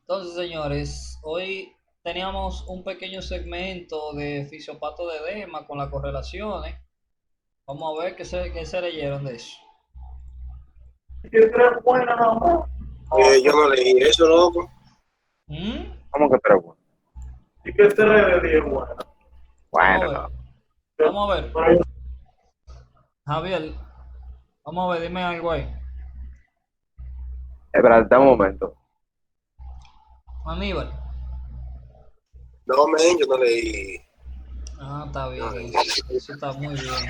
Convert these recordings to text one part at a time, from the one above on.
Entonces, señores, hoy teníamos un pequeño segmento de fisiopato de edema con las correlaciones. Vamos a ver qué se leyeron de eso. Que tres buenas nomás. Yo no leí eso, loco. ¿Mm? ¿Cómo que pero bueno? Y que tres de 10 buenas. Vamos Bueno, a ver, no. vamos a ver. Pero Javier, vamos a ver, dime algo ahí. Espérate un momento. Aníbal. No, men, yo no leí. Ah, está bien, No leí. eso está muy bien.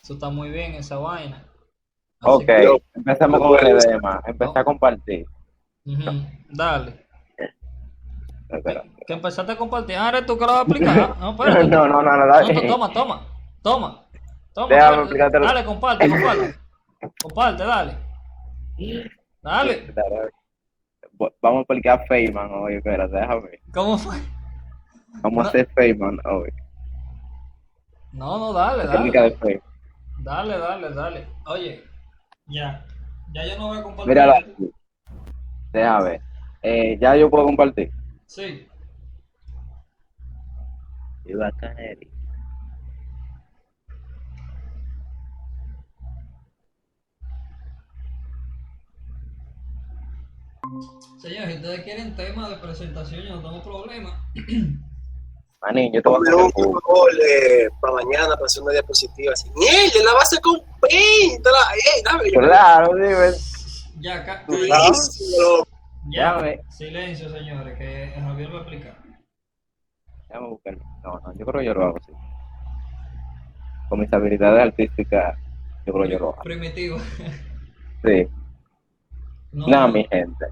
Eso está muy bien, esa vaina. Así Ok, que, Yo, empecemos yo con el puedo usar. edema. Empecé a no, compartir. ujú, dale. Espera. Que empezaste a compartir. Ah, eres tú que lo vas a explicar. No, espérate. No, No, dale. toma. Toma, Déjame espérate. explicártelo. Dale, comparte. Comparte, dale. Dale. Dale. Vamos a explicar Feynman hoy, espérate, déjame. ¿Cómo fue? Vamos a No, hacer Feynman hoy. no, dale, La técnica de dale. Feynman. Dale. Oye, ya. Ya yo no voy a compartir Mírala, esto. déjame ver. Ya yo puedo compartir. Sí. Iba a caer. Señores, si ustedes quieren tema de presentación, yo no tengo problema. Manín, yo te voy a Ponme sacar un, el por jugo. favor, para mañana, para hacer una diapositiva así. ¡Miel! La base con paint. Dame, yo Claro, dime. Ya, durísimo, loco. ya. Déjame, Silencio, señores, que Javier va a explicar. déjame buscarlo. No, yo creo que yo lo hago así. Con mis habilidades artísticas, yo creo que yo lo hago. Primitivo. Sí. No, Nada, no. mi gente.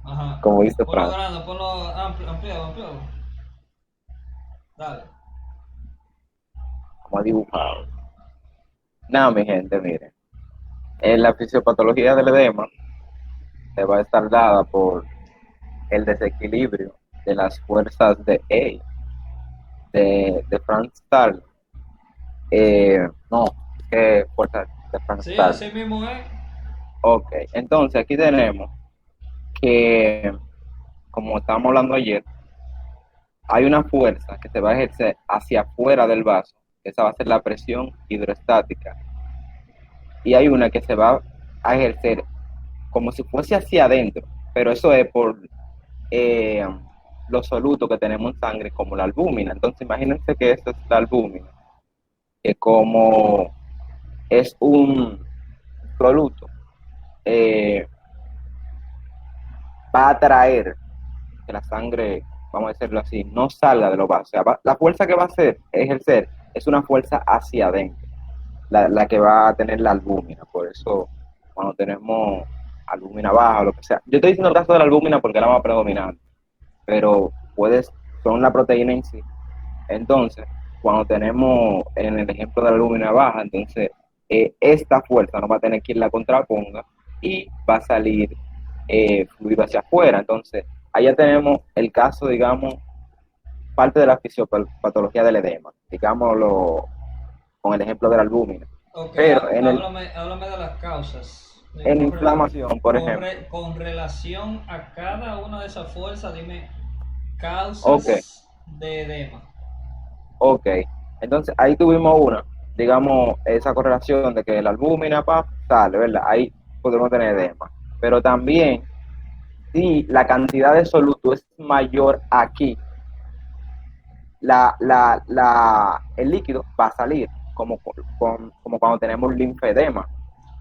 Ajá. Como dice Ponlo Frank. grande, ponlo ampliado. Dale. Como ha dibujado. Nada, mi gente, miren. En la fisiopatología del edema se va a estar dada por el desequilibrio de las fuerzas de A, de Frank Stahl. No, ¿qué fuerzas de Frank Sí, Stahl? así mismo es. Ok, entonces aquí tenemos que, como estábamos hablando ayer, hay una fuerza que se va a ejercer hacia afuera del vaso, esa va a ser la presión hidroestática, y hay una que se va a ejercer como si fuese hacia adentro, pero eso es por eh, los solutos que tenemos en sangre, como la albúmina. Entonces, imagínense que esa es la albúmina, que como es un soluto, eh, va a atraer que la sangre, vamos a decirlo así, no salga de los vasos. O sea, la fuerza que va a hacer, ejercer es una fuerza hacia adentro, la que va a tener la albúmina. Por eso, cuando tenemos albúmina baja o lo que sea, yo estoy diciendo el caso de la albúmina porque es la más predominante, pero son la proteína en sí. Entonces, cuando tenemos en el ejemplo de la albúmina baja, entonces esta fuerza no va a tener quien la contraponga y va a salir fluido hacia afuera. Entonces, allá tenemos el caso, digamos, parte de la fisiopatología del edema, digámoslo con el ejemplo de la albúmina. Ok, Pero háblame de las causas. en inflamación, por ejemplo. Con relación a cada una de esas fuerzas, dime Ok, causas de edema. ok. Entonces, ahí tuvimos una, digamos, esa correlación de que la albúmina sale, ¿verdad? Ahí podemos tener edema. Pero también, si la cantidad de soluto es mayor aquí, el líquido va a salir, como cuando tenemos linfedema.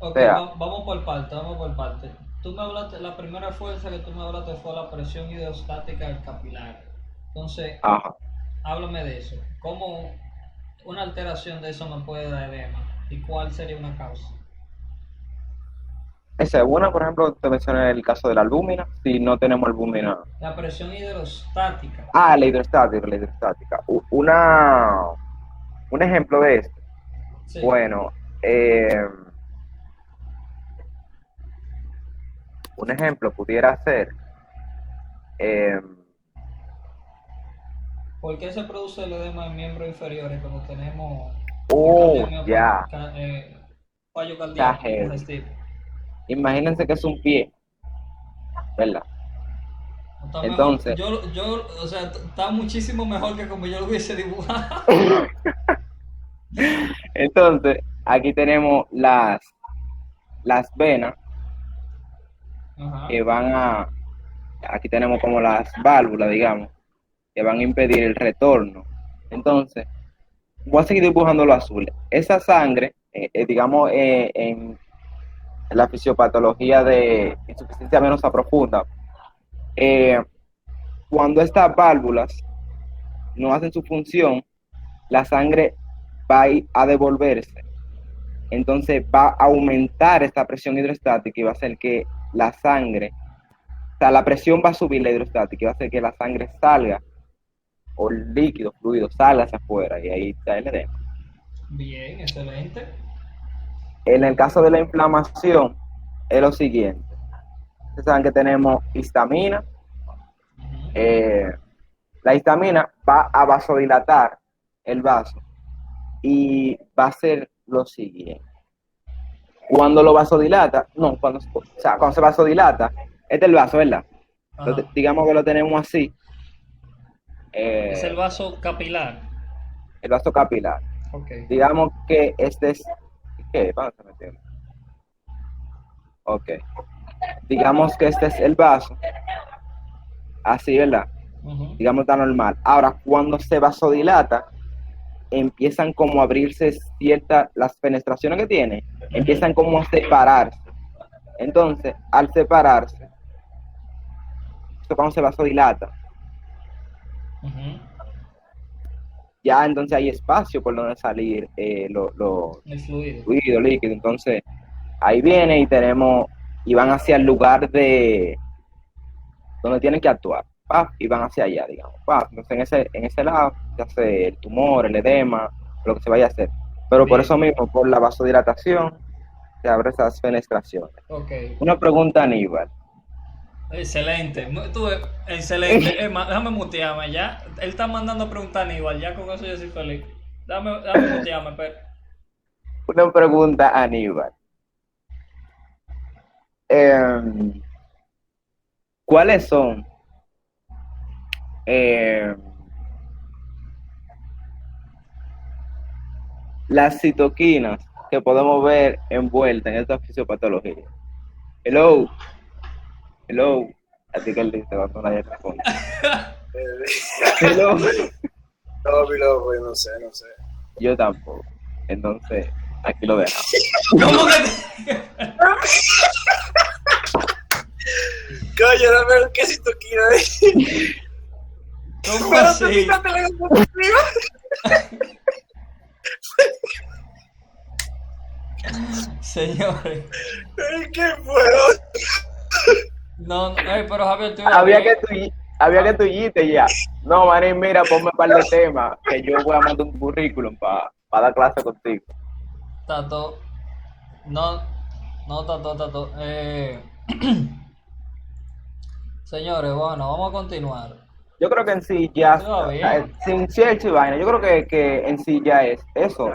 O Ok, sea, vamos por parte. Tú me hablaste, la primera fuerza que tú me hablaste fue la presión hidrostática del capilar. Entonces, ajá. háblame de eso. ¿Cómo una alteración de eso me puede dar edema? ¿Y cuál sería una causa? Esa es una, por ejemplo, te mencioné el caso de la albúmina, si no tenemos albúmina. La presión hidrostática. Ah, la hidrostática. Un ejemplo de esto. Sí. Bueno, un ejemplo pudiera ser, eh, ¿Por qué se produce el edema en miembros inferiores cuando tenemos ya, fallo cardíaco Cajer. congestionado? Imagínense que es un pie, ¿verdad? Está mejor. Entonces, O sea, está muchísimo mejor que como yo lo hubiese dibujado. entonces, aquí tenemos las venas Ajá. que aquí tenemos como las válvulas, digamos, que van a impedir el retorno. Entonces, voy a seguir dibujando lo azul. Esa sangre, digamos, en la fisiopatología de insuficiencia venosa profunda, cuando estas válvulas no hacen su función, la sangre va a devolverse. Entonces va a aumentar esta presión hidrostática y va a hacer que la sangre, o sea, la presión va a subir la hidrostática y va a hacer que la sangre salga, o el líquido, fluido, salga hacia afuera y ahí está el edema. Bien, excelente. En el caso de la inflamación, es lo siguiente. Ustedes saben que tenemos histamina. Ujú. La histamina va a vasodilatar el vaso y va a hacer lo siguiente. Cuando lo vasodilata, no, cuando se vasodilata, este es el vaso, ¿verdad? Entonces, Ajá. digamos que lo tenemos así, Es el eh, vaso capilar. el vaso capilar. Ok. Digamos que este es, ¿qué? Vamos a meterlo. Ok. Digamos que este es el vaso, así, ¿verdad? Ujú. Digamos está normal. Ahora, cuando se vasodilata, empiezan como a abrirse las fenestraciones que tiene, empiezan como a separarse. Entonces, al separarse, esto cuando se vasodilata, Ujú. ya entonces hay espacio por donde salir los El fluido. fluidos, líquidos. Entonces, ahí viene y van hacia el lugar de donde tienen que actuar, ¡paf! Y van hacia allá, digamos, ¡paf! Entonces, en ese lado se hace el tumor, el edema, lo que se vaya a hacer. Pero por Bien. eso mismo, por la vasodilatación, se abren esas fenestraciones. Ok. Una pregunta, Aníbal. Excelente. Excelente. Emma, déjame mutearme ya. Él está mandando a preguntar a Aníbal. Ya con eso yo soy feliz. Dame mutearme, pero. Una pregunta, Aníbal. Em, ¿Cuáles son em, las citoquinas que podemos ver envueltas en esta fisiopatología? Hello, hello. Así que él dice cuando nadie responde. Hello. No, mi loco, yo no sé. Yo tampoco. Entonces, aquí lo dejamos. ¿Cómo que Coño, dame un quesito aquí. ¿Cómo Pero tú así? quítate la diapositiva. Señores. ¿Qué fue? No, pero Javier, tú Había que tullite ya. No, manín, mira, ponme un par de temas que yo voy a mandar un currículum para dar clase contigo. Tato. No, no, Tato. Señores, bueno, vamos a continuar. Yo creo que en sí ya, Todo bien. sin cierto y vaina, yo creo que en sí ya es eso.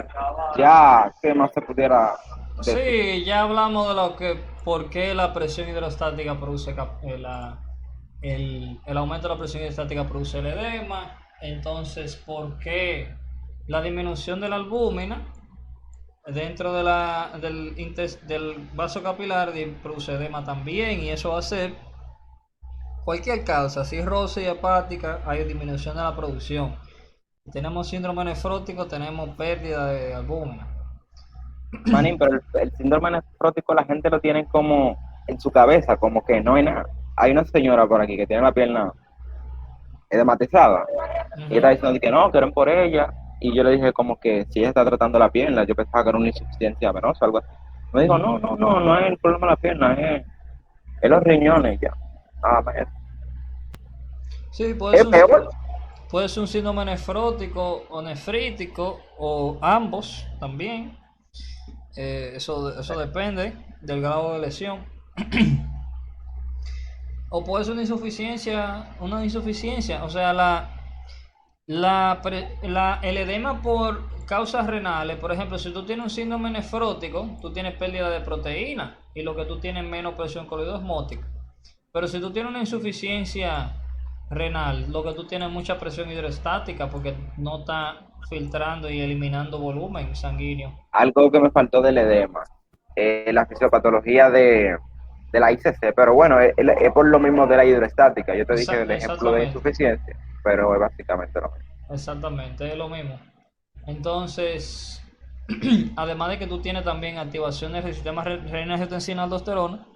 Ya, ¿qué más se pudiera decir? Sí, ya hablamos de por qué la presión hidrostática produce el aumento de la presión hidrostática produce el edema. Entonces, por qué la disminución de la albúmina dentro del vaso capilar produce edema también, y eso va a ser cualquier causa, cirrosis hepática, hay disminución de la producción. Si tenemos síndrome nefrótico, tenemos pérdida de albúmina. Manín, pero el síndrome nefrótico la gente lo tiene como en su cabeza, como que no hay nada. Hay una señora por aquí que tiene la pierna edematizada. Y ella está diciendo que no, que eran por ella. Y yo le dije como que si ella está tratando la pierna, yo pensaba que era una insuficiencia venosa o algo así. Me dijo, no es el problema de la pierna, es los riñones ya. Ah, Sí, es peor. puede ser un síndrome nefrótico o nefrítico o ambos también. Eso depende del grado de lesión. O puede ser una insuficiencia, o sea, el edema causas renales, por ejemplo, si tú tienes un síndrome nefrótico, tú tienes pérdida de proteína y lo que tú tienes es menos presión coloidosmótica. Pero si tú tienes una insuficiencia renal, lo que tú tienes es mucha presión hidroestática porque no está filtrando y eliminando volumen sanguíneo. Algo que me faltó del edema, la fisiopatología de la ICC, pero bueno, es por lo mismo de la hidroestática. Yo te dije el ejemplo de Exactamente. insuficiencia, pero es básicamente lo mismo. Exactamente, es lo mismo. Entonces, además de que tú tienes también activaciones del sistema renina angiotensina aldosterona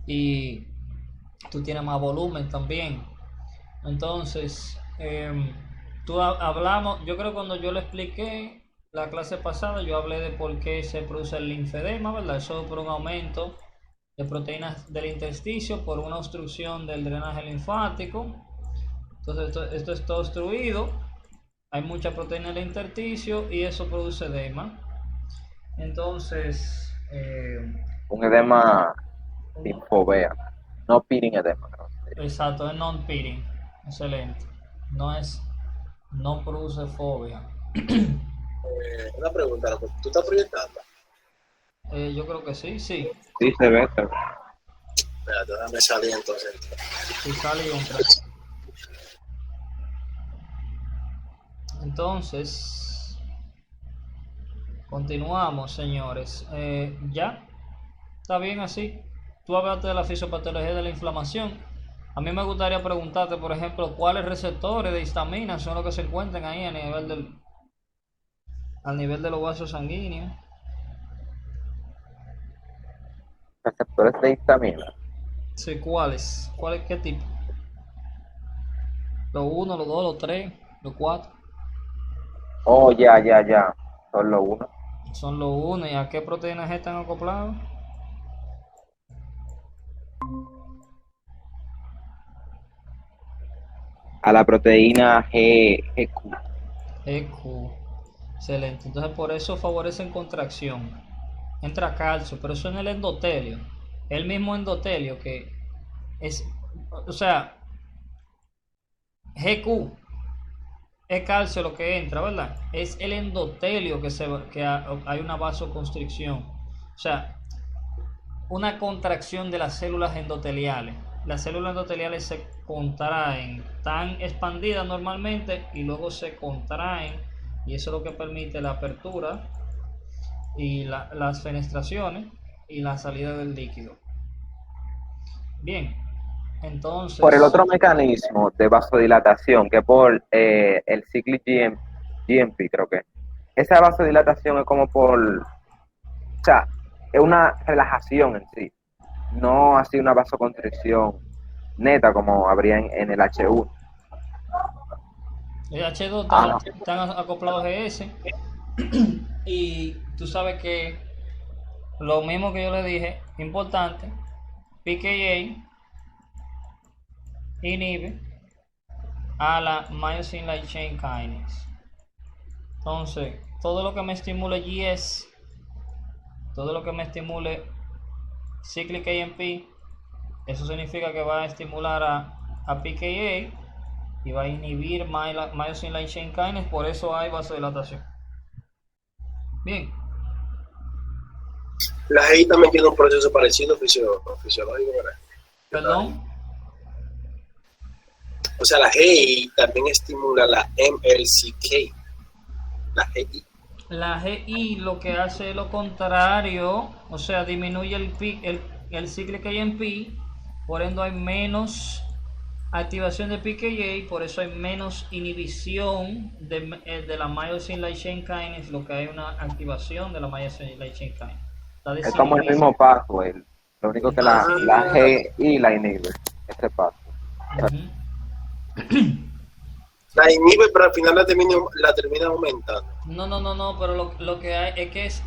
y tú tienes más volumen también. Entonces, hablamos, yo creo que cuando yo le expliqué la clase pasada, yo hablé de por qué se produce el linfedema, ¿verdad? Eso es por un aumento de proteínas del intersticio, por una obstrucción del drenaje linfático. Entonces, esto está obstruido, hay mucha proteína en el intersticio y eso produce edema. Entonces, Un edema linfovea, no peeling edema. ¿No? exacto, es non-peeling. Excelente. No produce fobia. Una pregunta, ¿tú estás proyectando? Yo creo que sí. Sí, se ve. Espérate, déjame salir entonces. Si sale y entra. Entonces, continuamos, señores. ¿Ya? ¿Está bien así? Tú hablaste de la fisiopatología de la inflamación. A mí me gustaría preguntarte, por ejemplo, cuáles receptores de histamina son los que se encuentran ahí a nivel de los vasos sanguíneos. Receptores de histamina. Sí, ¿cuáles? ¿Cuáles? ¿Qué tipo? ¿Los 1, los 2, los 3, los 4? Oh, ya. Solo uno. Son los 1. ¿Y a qué proteínas están acoplados? A la proteína GQ. EQ. Excelente. Entonces por eso favorecen contracción. Entra calcio, pero eso en el endotelio. El mismo endotelio que es, o sea, GQ es calcio lo que entra, ¿verdad? Es el endotelio que hay una vasoconstricción. O sea, una contracción de las células endoteliales. Las células endoteliales se contraen, están expandidas normalmente y luego se contraen, y eso es lo que permite la apertura y las fenestraciones y la salida del líquido. Bien, entonces Por el otro mecanismo de vasodilatación, que por el cyclic GMP, creo que. Esa vasodilatación es como o sea, es una relajación en sí, no así una vasoconstricción neta como habría en el H1. el H2 Ah, están acoplados a GS y tú sabes que lo mismo que yo le dije, importante, PKA inhibe a la myosin light chain kinase. Entonces, todo lo que me estimule GS, todo lo que me estimule cyclic AMP, eso significa que va a estimular a PKA y va a inhibir myosin light chain kinase, por eso hay vasodilatación. Bien. La GI también tiene un proceso parecido fisiológico, ¿verdad? Perdón. O sea, la GI también estimula la MLCK. La GI. La GI lo que hace es lo contrario, o sea, disminuye el cyclic AMP, por ende hay menos activación de PKA, por eso hay menos inhibición de la myosin light chain kinase, lo que hay una activación de la myosin light chain kinase. es como el mismo paso, lo único que la GI la inhibe, ese paso. La inhibe, pero al final la termina aumentando. No, pero lo que hay es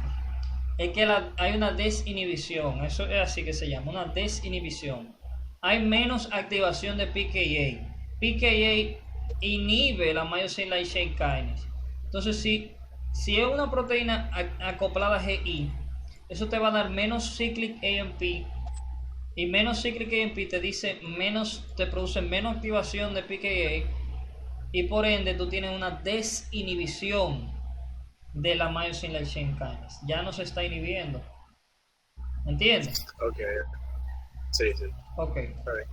que hay una desinhibición, eso es así que se llama, una desinhibición. Hay menos activación de PKA. PKA inhibe la myosin light chain kinase. Entonces, si es una proteína acoplada a GI, eso te va a dar menos cyclic AMP, y menos cyclic AMP te produce menos activación de PKA, y por ende tú tienes una desinhibición de la myosin light chain kinase. Ya no se está inhibiendo. ¿Entiendes? Ok. Sí, sí. Ok. Está bien.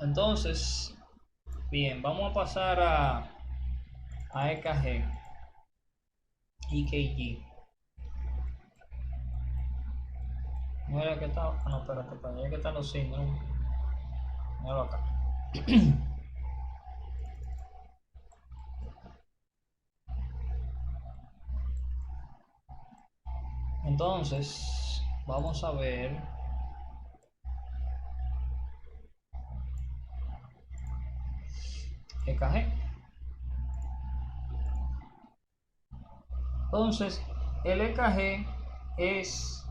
Entonces, bien, vamos a pasar a EKG, EKG. No era que está. Ah, no, espérate, para allá que están los signos. Míralo acá. Entonces, vamos a ver. EKG. Entonces, el EKG es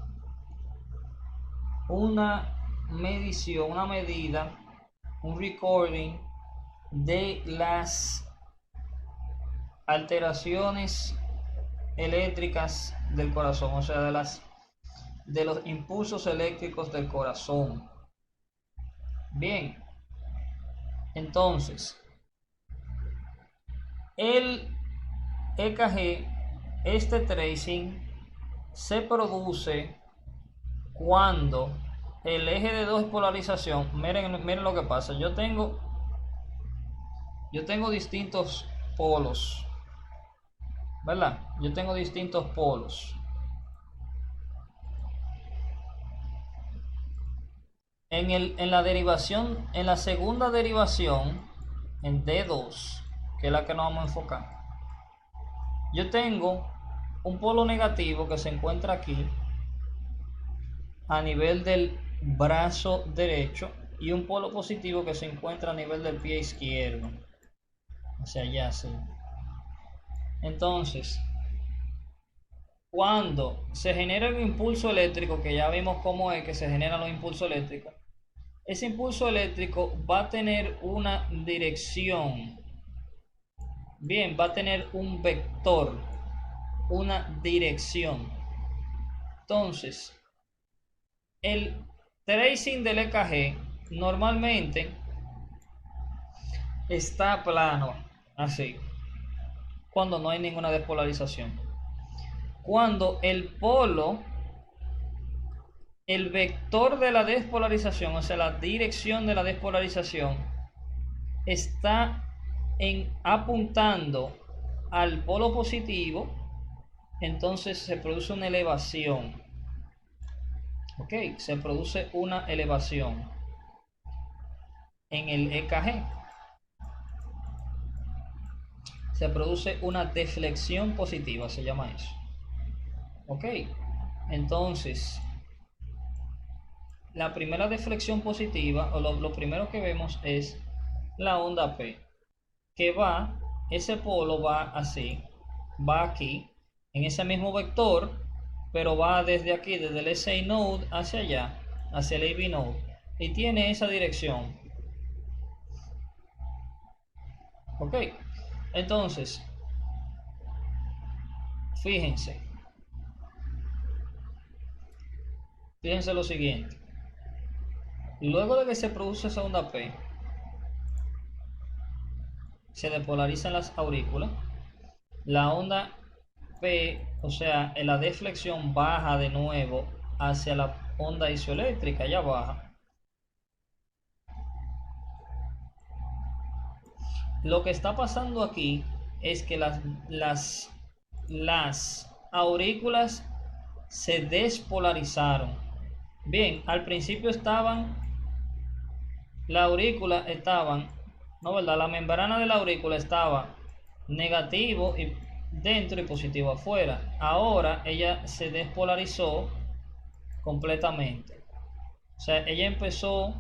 una medición, una medida, un recording de las alteraciones eléctricas del corazón, o sea, de los impulsos eléctricos del corazón. Bien, entonces, el EKG, este tracing, se produce cuando el eje de dos polarización, miren lo que pasa, yo tengo distintos polos, ¿verdad? Yo tengo distintos polos. En la derivación, en la segunda derivación, en D2, que es la que nos vamos a enfocar, yo tengo un polo negativo que se encuentra aquí a nivel del brazo derecho y un polo positivo que se encuentra a nivel del pie izquierdo, hacia allá así. Entonces, cuando se genera un impulso eléctrico, que ya vimos cómo es que se generan los impulsos eléctricos, ese impulso eléctrico va a tener una dirección. Bien, va a tener un vector, una dirección. Entonces, el tracing del EKG normalmente está plano, así, cuando no hay ninguna despolarización. Cuando el polo, el vector de la despolarización, o sea, la dirección de la despolarización, está apuntando al polo positivo, entonces se produce una elevación. Ok, se produce una elevación en el EKG. Se produce una deflexión positiva, se llama eso. Ok, entonces la primera deflexión positiva, o lo primero que vemos es la onda P, que va, ese polo va así, va aquí, en ese mismo vector, pero va desde aquí, desde el SI node hacia allá, hacia el AB node, y tiene esa dirección. Ok, entonces, fíjense lo siguiente. Luego de que se produce esa onda P, se depolarizan las aurículas, la onda P, o sea, la deflexión baja de nuevo hacia la onda isoeléctrica, ya baja. Lo que está pasando aquí es que las aurículas se despolarizaron. Bien, al principio la aurícula estaban, no, ¿verdad? La membrana de la aurícula estaba negativo y dentro y positivo afuera. Ahora ella se despolarizó completamente. O sea, ella empezó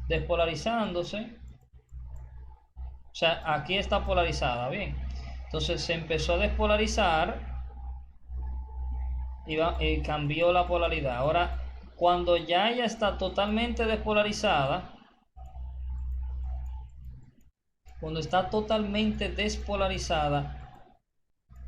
despolarizándose. O sea, aquí está polarizada, bien. Entonces se empezó a despolarizar y cambió la polaridad. Ahora, cuando ya ella está totalmente despolarizada,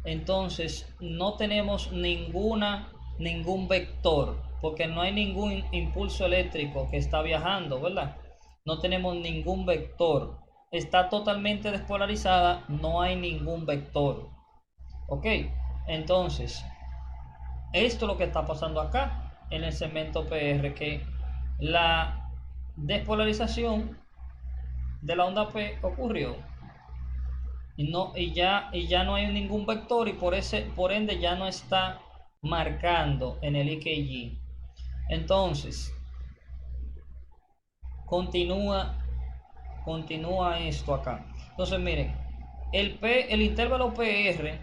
entonces no tenemos ningún vector, porque no hay ningún impulso eléctrico que está viajando, ¿verdad? No tenemos ningún vector. Está totalmente despolarizada, no hay ningún vector. Ok, entonces, esto es lo que está pasando acá en el segmento PR, que la despolarización de la onda P ocurrió y ya no hay ningún vector y por ende ya no está marcando en el EKG. Entonces, continúa esto acá. Entonces, miren, el intervalo PR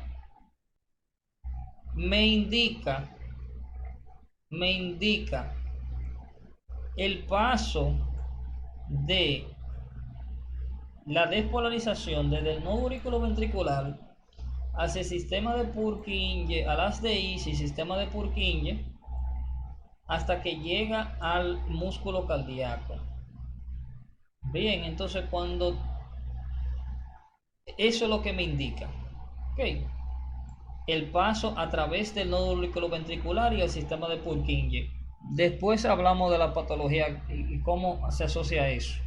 me indica el paso de la despolarización desde el nodo auriculoventricular hacia el sistema de Purkinje, a las de Easy, sistema de Purkinje, hasta que llega al músculo cardíaco. Bien, entonces eso es lo que me indica, ¿ok? El paso a través del nodo auriculoventricular y el sistema de Purkinje. Después hablamos de la patología y cómo se asocia a eso.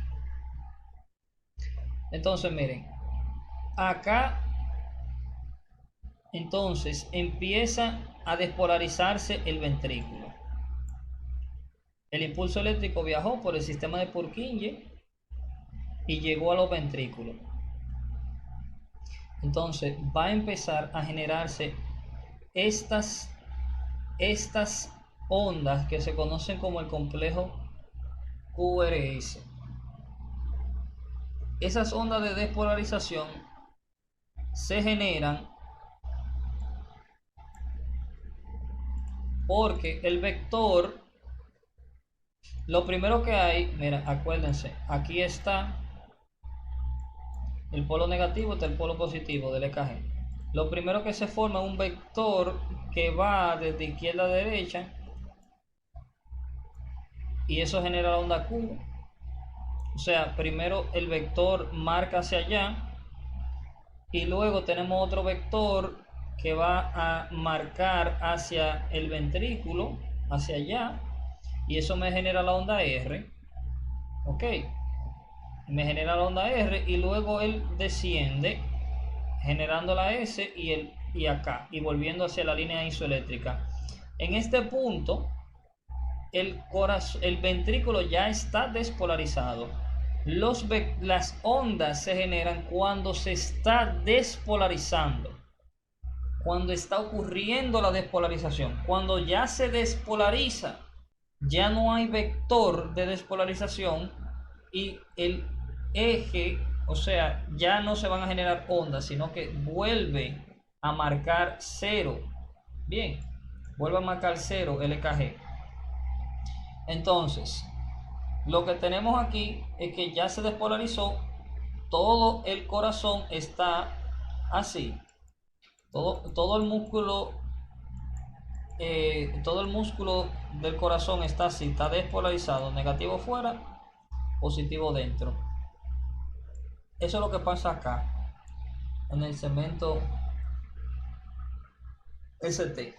Entonces, miren, acá entonces empieza a despolarizarse el ventrículo. El impulso eléctrico viajó por el sistema de Purkinje y llegó a los ventrículos. Entonces va a empezar a generarse estas ondas que se conocen como el complejo QRS. Esas ondas de despolarización se generan porque el vector, lo primero que hay, mira, acuérdense, aquí está el polo negativo, está el polo positivo del EKG. Lo primero que se forma es un vector que va desde izquierda a derecha y eso genera la onda Q. O sea, primero el vector marca hacia allá y luego tenemos otro vector que va a marcar hacia el ventrículo, hacia allá, y eso me genera la onda R. Ok, me genera la onda R y luego él desciende generando la S y acá y volviendo hacia la línea isoeléctrica. En este punto el ventrículo ya está despolarizado. Las ondas se generan cuando se está despolarizando, cuando está ocurriendo la despolarización. Cuando ya se despolariza, ya no hay vector de despolarización y el eje, o sea, ya no se van a generar ondas, sino que vuelve a marcar cero. Bien, vuelve a marcar cero el EKG. Entonces, lo que tenemos aquí es que ya se despolarizó, todo el corazón está así, todo el músculo del corazón está así, está despolarizado, negativo fuera, positivo dentro. Eso es lo que pasa acá en el segmento ST.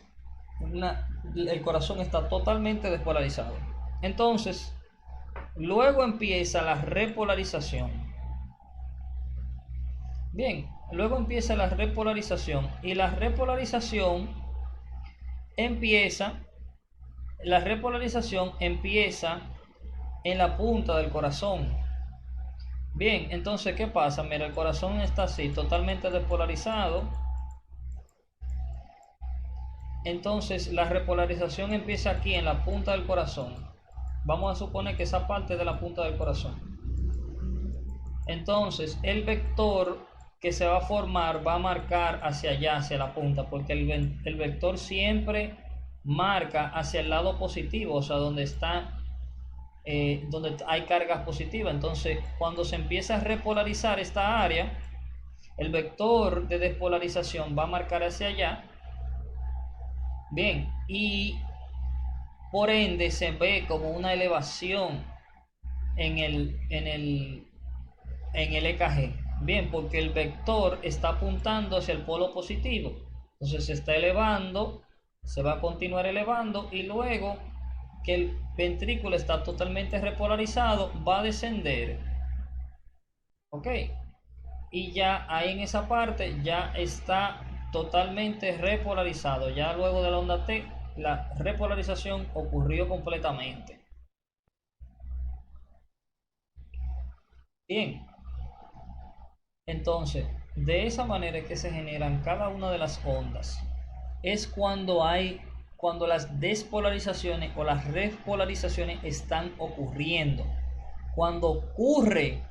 El corazón está totalmente despolarizado. Entonces, luego empieza la repolarización. Bien, luego empieza la repolarización y la repolarización empieza en la punta del corazón. Bien, entonces, ¿qué pasa? Mira, el corazón está así, totalmente despolarizado. Entonces, la repolarización empieza aquí en la punta del corazón. Vamos a suponer que esa parte de la punta del corazón. Entonces, el vector que se va a formar va a marcar hacia allá, hacia la punta, porque el vector siempre marca hacia el lado positivo, o sea, donde hay cargas positivas. Entonces, cuando se empieza a repolarizar esta área, el vector de despolarización va a marcar hacia allá. Bien, y por ende se ve como una elevación en el EKG. Bien, porque el vector está apuntando hacia el polo positivo. Entonces se está elevando, se va a continuar elevando y luego que el ventrículo está totalmente repolarizado va a descender. Ok, y ya ahí en esa parte ya está totalmente repolarizado. Ya luego de la onda T, la repolarización ocurrió completamente. Bien, entonces, de esa manera es que se generan cada una de las ondas. Es cuando las despolarizaciones o las repolarizaciones están ocurriendo. Cuando ocurre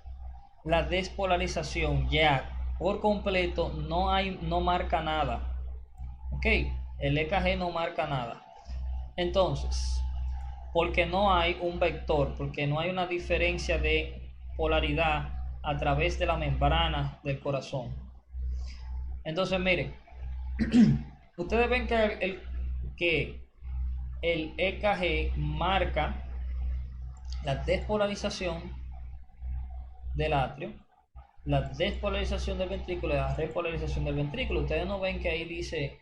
la despolarización ya por completo, no marca nada. Ok, el EKG no marca nada. Entonces, porque no hay un vector, porque no hay una diferencia de polaridad a través de la membrana del corazón. Entonces, miren, ustedes ven que el EKG marca la despolarización del atrio, la despolarización del ventrículo y la repolarización del ventrículo. Ustedes no ven que ahí dice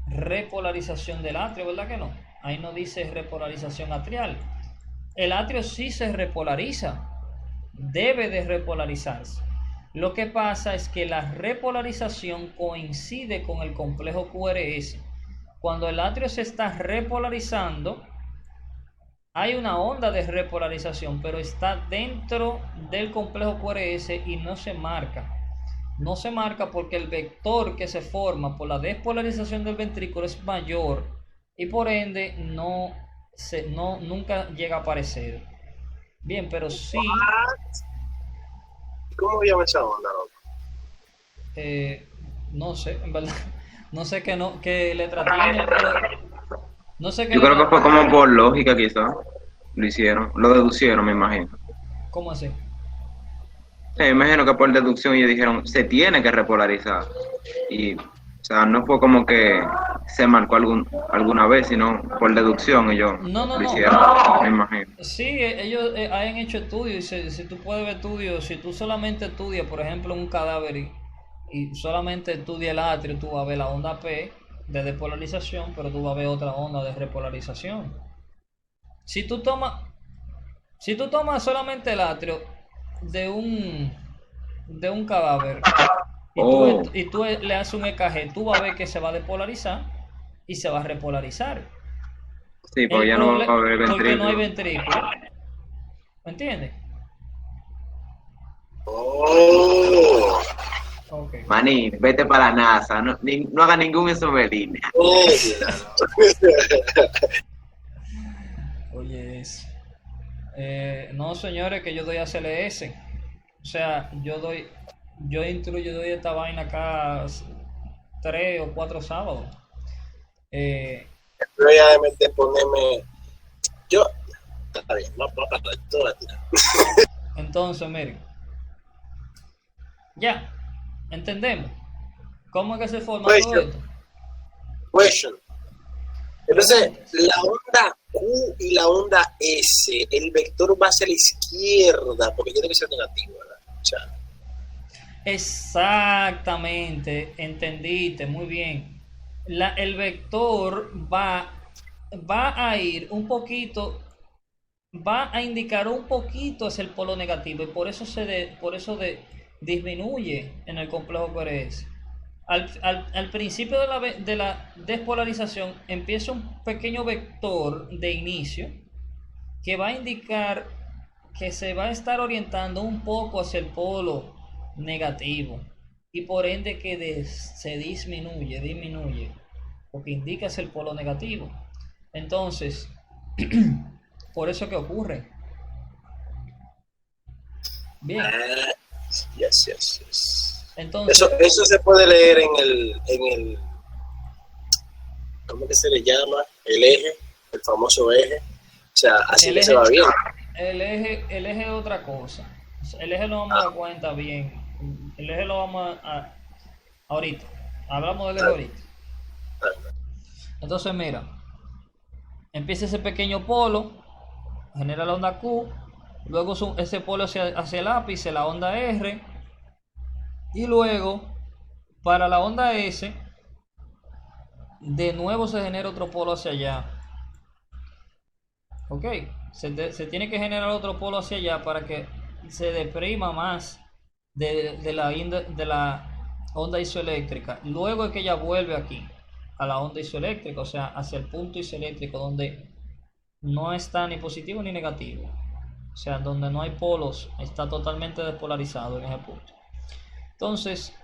repolarización del atrio, ¿verdad que no? Ahí no dice repolarización atrial. El atrio sí se repolariza, debe de repolarizarse. Lo que pasa es que la repolarización coincide con el complejo QRS. Cuando el atrio se está repolarizando, hay una onda de repolarización, pero está dentro del complejo QRS y no se marca. No se marca porque el vector que se forma por la despolarización del ventrículo es mayor y por ende nunca llega a aparecer. Bien, pero sí. ¿Cómo llama esa onda, loco? No sé, en verdad. No sé qué letra tiene, pero no sé qué Yo creo letra- que fue como por lógica, quizás. Lo hicieron, lo deducieron, me imagino. ¿Cómo así? Sí, me imagino que por deducción ellos dijeron, se tiene que repolarizar. Y, o sea, no fue como que se marcó alguna vez, sino por deducción ellos No. lo hicieron, me imagino. Sí, ellos han hecho estudios y si tú puedes ver estudios, si tú solamente estudias, por ejemplo, un cadáver y solamente estudias el atrio, tú vas a ver la onda P de despolarización, pero tú vas a ver otra onda de repolarización. Si tú tomas solamente el atrio de un cadáver y tú le haces un EKG, tú vas a ver que se va a despolarizar y se va a repolarizar. Sí, porque ya no va a haber Porque no hay ventrículo. ventrículo. ¿Me entiendes? Oh, Ok. Maní, vete para la NASA, no haga ningún isomerina. oh, Oye, eso. No, señores, que yo doy ACLS. O sea, yo doy esta vaina cada 3 o 4 sábados. voy a ponerme. Yo. Está bien, no puedo pasar toda la tira. Entonces, miren. Ya, entendemos. ¿Cómo es que se forma todo esto? Question. Entonces, la onda Q y la onda S, el vector va hacia la izquierda, porque tiene que ser negativo, ¿verdad? O sea, Exactamente, entendiste, muy bien. El vector va a ir un poquito, va a indicar un poquito hacia el polo negativo y por eso disminuye en el complejo QRS. Al principio de la despolarización empieza un pequeño vector de inicio que va a indicar que se va a estar orientando un poco hacia el polo negativo y por ende que se disminuye, porque indica hacia el polo negativo. Entonces, por eso que ocurre. Bien, yes. entonces, Eso se puede leer en el ¿cómo que se le llama? El eje, el famoso eje. O sea, así El que eje- se va bien. el eje es otra cosa. El eje lo vamos a dar cuenta bien. El eje lo vamos a ahorita. Hablamos del eje ahorita. Entonces, mira, empieza ese pequeño polo, genera la onda Q, luego ese polo hacia el ápice, la onda R, y luego para la onda S, de nuevo se genera otro polo hacia allá. Ok, se tiene que generar otro polo hacia allá para que se deprima más de la onda isoeléctrica, luego es que ella vuelve aquí a la onda isoeléctrica, o sea, hacia el punto isoeléctrico donde no está ni positivo ni negativo, o sea, donde no hay polos, está totalmente despolarizado en ese punto. Entonces,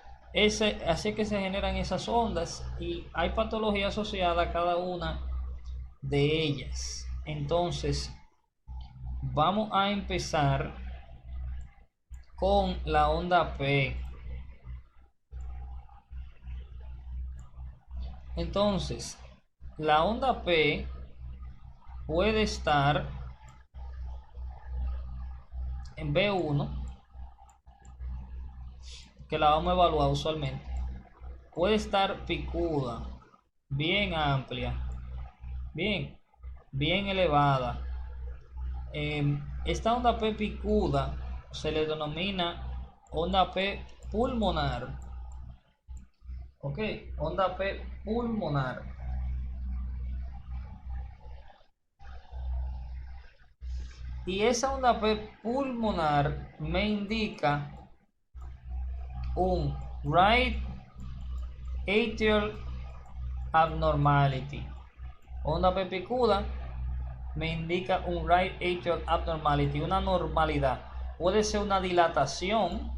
así es que se generan esas ondas y hay patología asociada a cada una de ellas. Entonces, vamos a empezar con la onda P. Entonces, la onda P puede estar en B1, que la vamos a evaluar usualmente. Puede estar picuda, bien amplia, bien elevada. Esta onda P picuda se le denomina onda P pulmonar. Ok, onda P pulmonar. Y esa onda P pulmonar me indica un right atrial abnormality. Onda P picuda me indica un right atrial abnormality, una anormalidad. Puede ser una dilatación,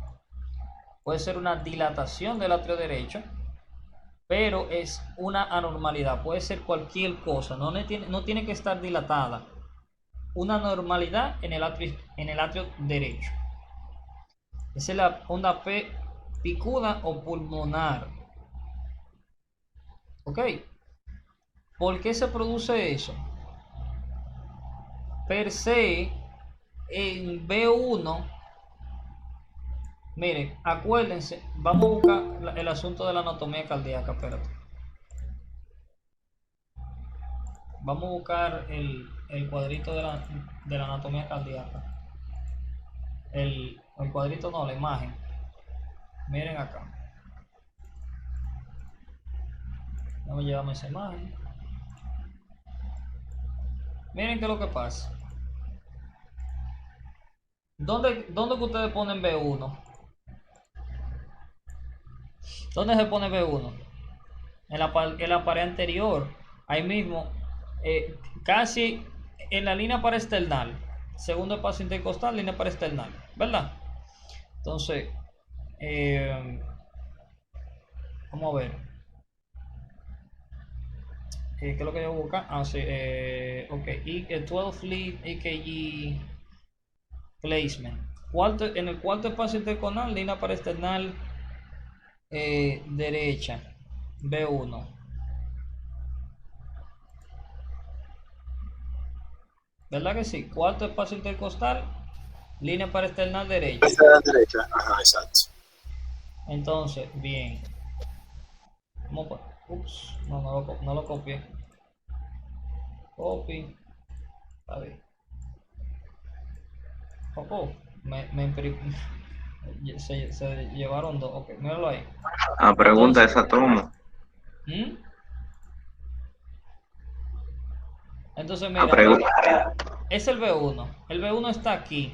del atrio derecho, pero es una anormalidad. Puede ser cualquier cosa, no tiene que estar dilatada. Una anormalidad en el atrio derecho. Esa es la onda P picuda o pulmonar. Ok. ¿Por qué se produce eso? Per se, en B1, miren, acuérdense, vamos a buscar el asunto de la anatomía cardíaca, espérate. Vamos a buscar el cuadrito de la anatomía cardíaca. El cuadrito no, la imagen. Miren acá. Vamos a llevarme esa imagen. Miren qué es lo que pasa. ¿Dónde que ustedes ponen B1? ¿Dónde se pone B1? En la pared anterior. Ahí mismo. Casi en la línea paraesternal. Segundo paso intercostal, línea paraesternal. ¿Verdad? Entonces, vamos a ver. ¿Qué es lo que yo busco? Ah, sí. Ok. El 12 lead EKG placement. En el cuarto espacio interconal, línea paraesternal derecha. B1. ¿Verdad que sí? Cuarto espacio intercostal, línea paraesternal derecha. Esta es la derecha, ajá, exacto. Entonces, bien. Ups, no lo copié. Copy. A ver. Me imprimí. Se llevaron dos. Ok, míralo ahí. Pregunta Entonces, esa toma. Entonces, mira, es el B1. El B1 está aquí.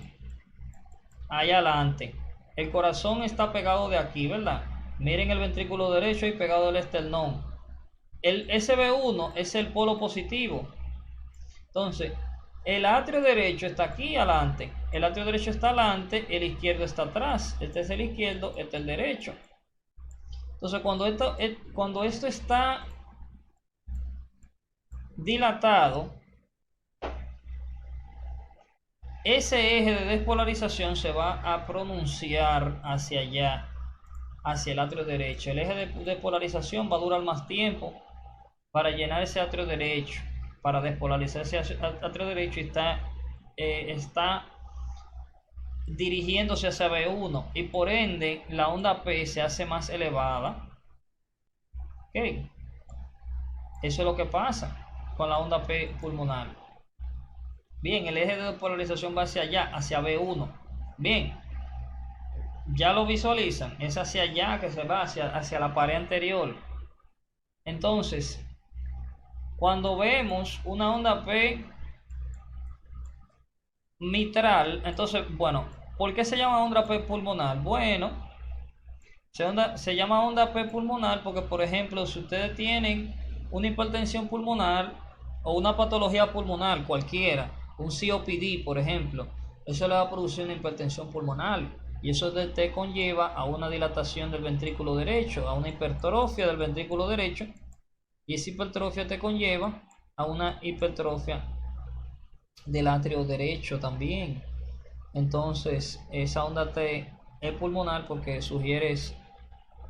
Allá adelante. El corazón está pegado de aquí, ¿verdad? Miren el ventrículo derecho y pegado del esternón. Ese B1 es el polo positivo. Entonces, el atrio derecho está aquí adelante. El atrio derecho está adelante, el izquierdo está atrás. Este es el izquierdo, este es el derecho. Entonces, cuando esto está dilatado, ese eje de despolarización se va a pronunciar hacia allá, hacia el atrio derecho. El eje de despolarización va a durar más tiempo para llenar ese atrio derecho, para despolarizar ese atrio derecho, y está dirigiéndose hacia B1 y por ende la onda P se hace más elevada. Ok, eso es lo que pasa con la onda P pulmonar. Bien, el eje de despolarización va hacia allá, hacia B1. Bien, ya lo visualizan, es hacia allá que se va, hacia la pared anterior. Entonces, cuando vemos una onda P mitral, entonces, bueno, ¿por qué se llama onda P pulmonar? Bueno, Se llama onda P pulmonar porque, por ejemplo, si ustedes tienen una hipertensión pulmonar o una patología pulmonar cualquiera, un COPD, por ejemplo, eso le va a producir una hipertensión pulmonar y eso te conlleva a una dilatación del ventrículo derecho, a una hipertrofia del ventrículo derecho, y esa hipertrofia te conlleva a una hipertrofia del atrio derecho también. Entonces, esa onda T es pulmonar porque sugiere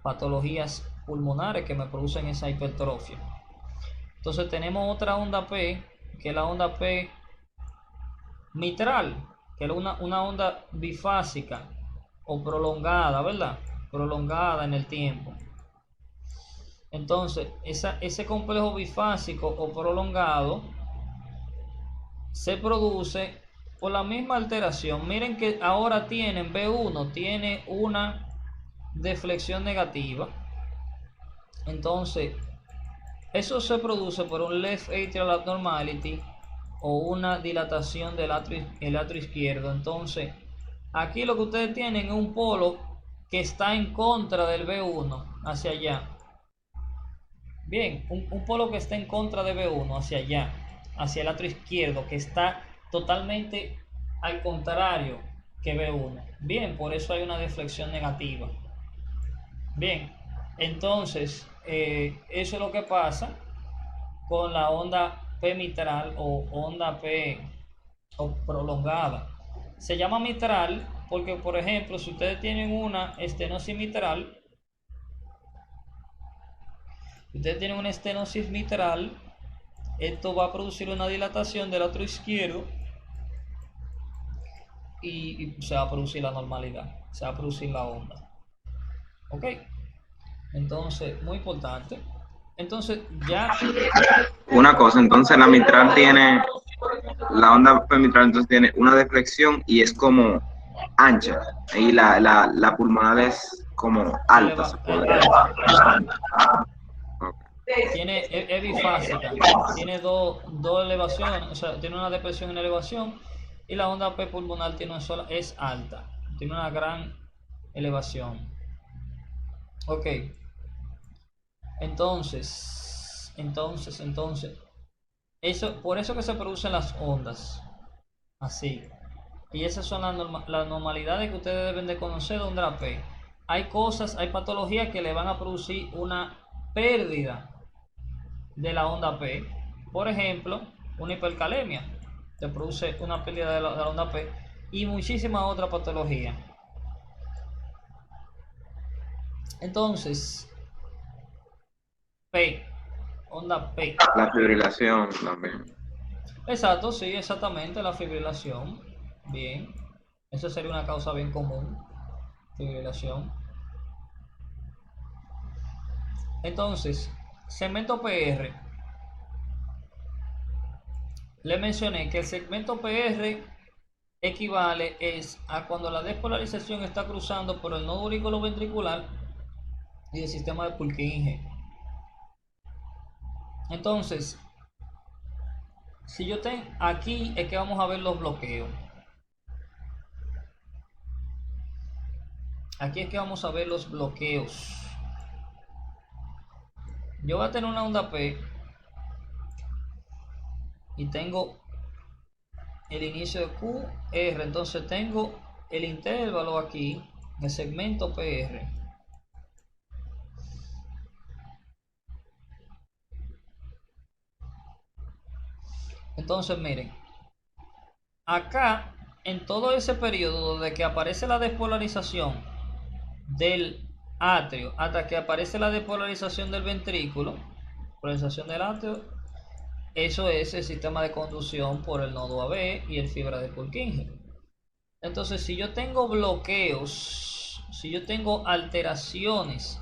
patologías pulmonares que me producen esa hipertrofia. Entonces tenemos otra onda P, que es la onda P mitral, que es una onda bifásica o prolongada, ¿verdad? Prolongada en el tiempo. Entonces, ese complejo bifásico o prolongado se produce por la misma alteración. Miren que ahora tienen B1, tiene una deflexión negativa. Entonces, eso se produce por un left atrial abnormality o una dilatación del atrio izquierdo. Entonces, aquí lo que ustedes tienen es un polo que está en contra del B1 hacia allá. Bien, un polo que está en contra de B1 hacia allá, hacia el atrio izquierdo, que está totalmente al contrario que B1. Bien, por eso hay una deflexión negativa. Bien, entonces eso es lo que pasa con la onda P mitral o onda P o prolongada. Se llama mitral porque, por ejemplo, si ustedes tienen una estenosis mitral, esto va a producir una dilatación del atrio izquierdo y se va a producir la normalidad, se va a producir la onda. Ok, entonces, muy importante. Entonces, ya. Una cosa, entonces la mitral tiene, la onda mitral entonces tiene una deflexión y es como ancha, y la pulmonar es como alta, se podría decir. Es bifásica, tiene dos elevaciones, o sea, tiene una depresión en elevación, y la onda P pulmonar tiene una sola, es alta, tiene una gran elevación. Ok, entonces, eso, por eso que se producen las ondas, así, y esas son las normalidades que ustedes deben de conocer de onda P. Hay patologías que le van a producir una pérdida de la onda P. Por ejemplo, una hipercalemia te produce una pérdida de la onda P, y muchísimas otras patologías. Entonces, P, onda P. La fibrilación también. Exacto, sí, exactamente, la fibrilación. Bien, esa sería una causa bien común, fibrilación. Entonces, segmento PR. Le mencioné que el segmento PR equivale a cuando la despolarización está cruzando por el nodo auriculoventricular y el sistema de Purkinje. Entonces, si yo tengo aquí, es que vamos a ver los bloqueos. Aquí es que vamos a ver los bloqueos. Yo voy a tener una onda P y tengo el inicio de QR, entonces tengo el intervalo aquí, el segmento PR. Entonces miren, acá en todo ese periodo desde que aparece la despolarización del atrio hasta que aparece la despolarización del ventrículo, polarización del atrio, eso es el sistema de conducción por el nodo AB y el fibra de Purkinje. Entonces, si yo tengo bloqueos, si yo tengo alteraciones,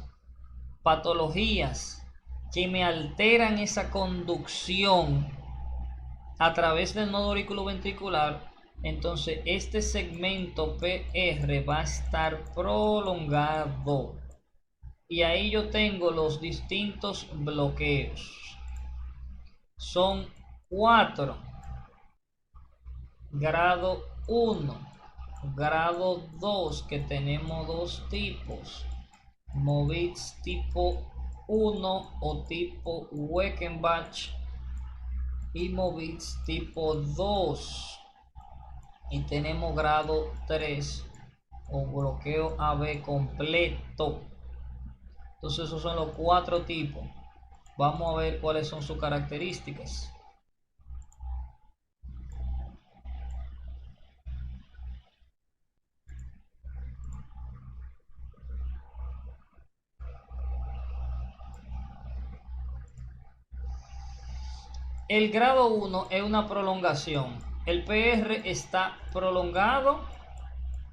patologías que me alteran esa conducción a través del nodo auriculoventricular, entonces este segmento PR va a estar prolongado. Y ahí yo tengo los distintos bloqueos. Son 4. Grado 1, grado 2, que tenemos dos tipos. Movitz tipo 1 o tipo Weckenbach y Movitz tipo 2. Y tenemos grado 3 o bloqueo AB completo. Entonces esos son los 4 tipos. Vamos a ver cuáles son sus características. El grado 1 es una prolongación. El PR está prolongado,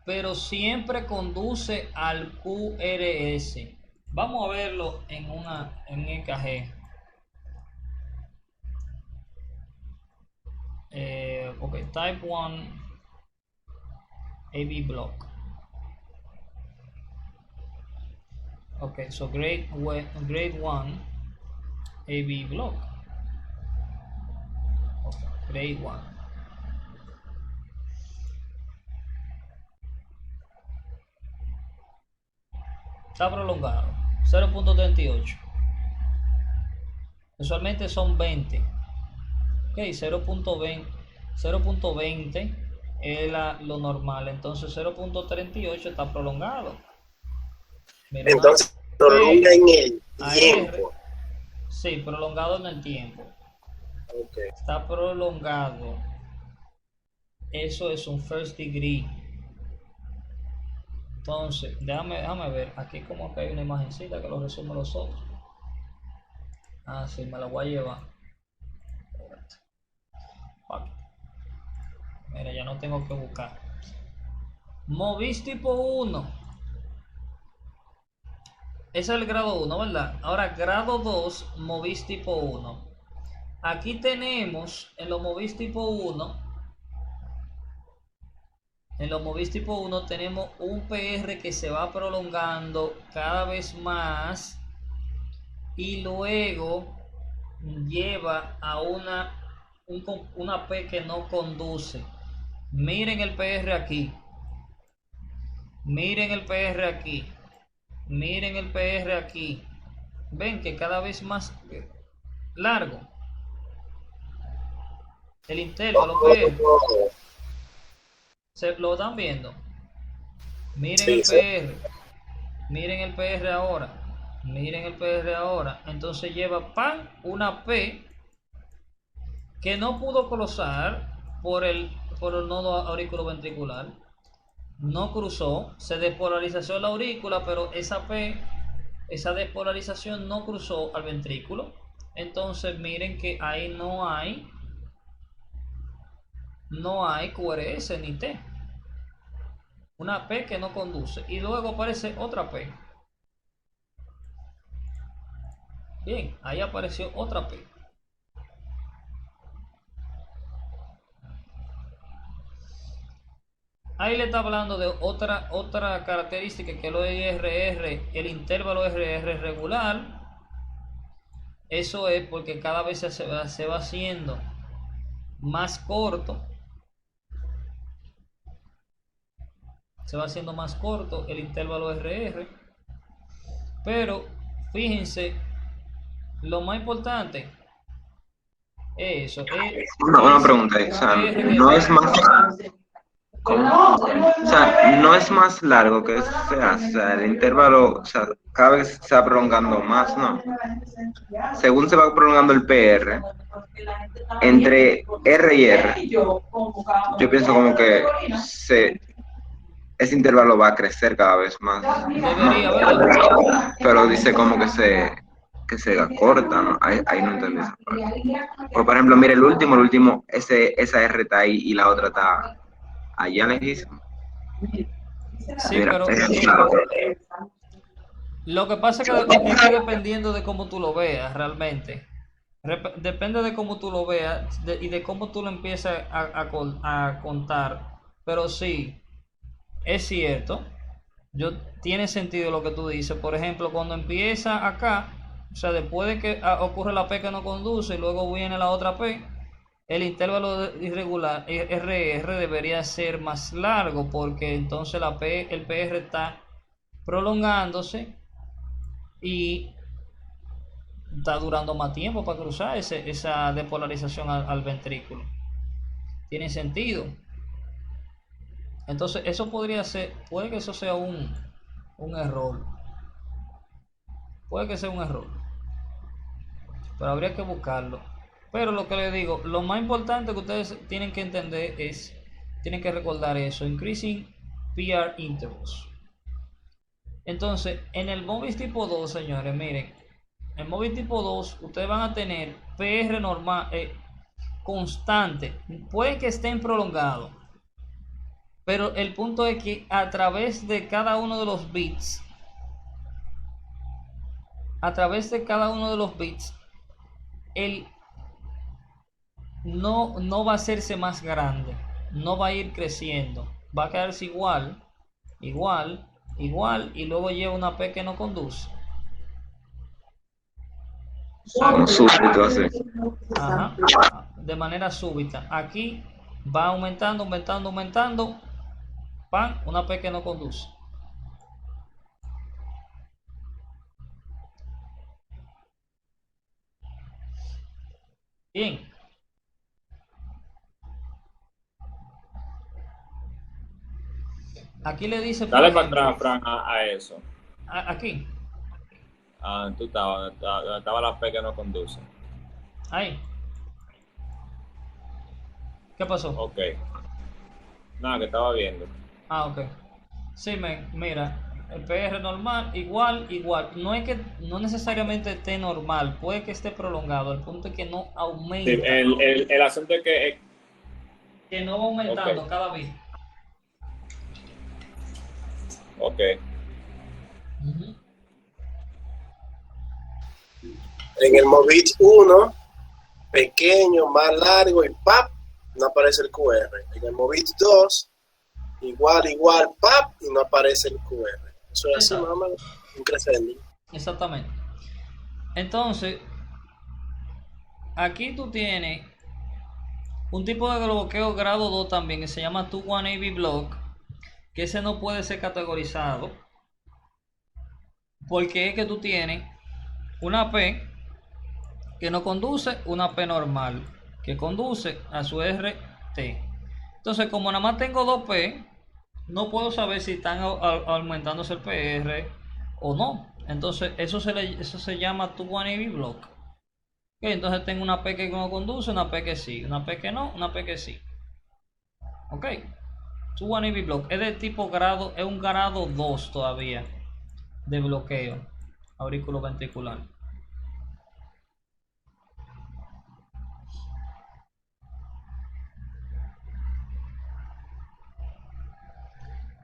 pero siempre conduce al QRS. Vamos a verlo en EKG. Ok, type 1 AB block. Ok, so grade 1 AB block. Okay, grade 1. Está prolongado. 0.38. Usualmente son 20. Ok, 0.20 es lo normal. Entonces 0.38 está prolongado. Mira, Entonces, prolonga en el tiempo. Sí, prolongado en el tiempo. Okay. Está prolongado. Eso es un first degree. Entonces, déjame ver. Aquí como que hay una imagencita que lo resume los otros. Ah, sí, me la voy a llevar. Mira, ya no tengo que buscar. Movitz tipo 1. Ese es el grado 1, ¿verdad? Ahora, grado 2, Movitz tipo 1. Aquí tenemos en los Movitz tipo 1. En los Movitz tipo 1 tenemos un PR que se va prolongando cada vez más y luego lleva a una P que no conduce. Miren el PR aquí. Miren el PR aquí. Miren el PR aquí. Ven que cada vez más largo. El intervalo PR. ¿Se lo están viendo? Miren Sí, el sí. PR. Miren el PR ahora. Miren el PR ahora. Entonces lleva una P que no pudo cruzar por el nodo auriculoventricular. No cruzó, se despolarizó la aurícula, pero esa despolarización no cruzó al ventrículo. Entonces miren que ahí no hay QRS ni T. Una P que no conduce. Y luego aparece otra P. Bien, ahí apareció otra P. Ahí le está hablando de otra característica que lo IRR, el intervalo RR regular. Eso es porque cada vez se va haciendo más corto. Se va haciendo más corto el intervalo RR. Pero fíjense, lo más importante es eso. Una pregunta, o sea, no es más... ¿Cómo? O sea, no es más largo que se hace, o sea, el intervalo, o sea, cada vez se va prolongando más, ¿no? Según se va prolongando el PR, entre R y R, yo pienso como que ese intervalo va a crecer cada vez más. Debería, ¿verdad? Pero dice como que se acorta, ¿no? Ahí no entendí esa parte. O por ejemplo, mire, el último, esa R está ahí y la otra está allá lejísimo. Sí, Mira, pero lo que pasa es que dependiendo de cómo tú lo veas realmente. Depende de cómo tú lo veas y de cómo tú lo empiezas a contar. Pero sí, es cierto. Tiene sentido lo que tú dices. Por ejemplo, cuando empieza acá, o sea, después de que ocurre la P que no conduce y luego viene la otra P, el intervalo irregular RR debería ser más largo porque entonces el PR está prolongándose y está durando más tiempo para cruzar esa depolarización al ventrículo. Tiene sentido. Entonces, eso podría ser, puede que eso sea un error. Puede que sea un error. Pero habría que buscarlo. Pero lo que les digo, lo más importante que ustedes tienen que entender es, tienen que recordar eso, increasing PR intervals. Entonces, en el MOBIS tipo 2, señores, miren, en MOBIS tipo 2, ustedes van a tener PR normal, constante. Puede que estén prolongados, pero el punto es que a través de cada uno de los bits, el no va a hacerse más grande, no va a ir creciendo, va a quedarse igual, y luego lleva una P que no conduce. Súbito así. Ajá, de manera súbita. Aquí va aumentando, pan, una P que no conduce. Bien. Aquí le dice, por Dale para ejemplo, atrás, Fran, a eso. aquí, Tú estabas, donde estaba la P que no conduce. ahí. ¿Qué pasó? Ok. Nada, que estaba viendo. Ok. Sí, mira, el PR normal, igual. No es que no necesariamente esté normal, puede que esté prolongado. El punto es que no aumenta. Sí, el asunto es Que no va aumentando Ok. cada vez. Ok. Ujú. En el Movit 1, pequeño, más largo y ¡pap! No aparece el QR. En el Movit 2, igual, ¡pap! Y no aparece el QR. Eso es así, Exacto. más o menos, un crescendo. Exactamente. Entonces, aquí tú tienes un tipo de bloqueo grado 2 también que se llama 21AB block, que ese no puede ser categorizado porque es que tú tienes una P que no conduce, una P normal que conduce a su RT. Entonces, como nada más tengo 2 P, no puedo saber si están aumentándose el PR o no. Entonces, eso se llama 21AB block. Okay, entonces tengo una P que no conduce, una P que sí, una P que no, una P que sí. Ok. 21AB block es de tipo grado, es un grado 2 todavía de bloqueo auriculoventricular.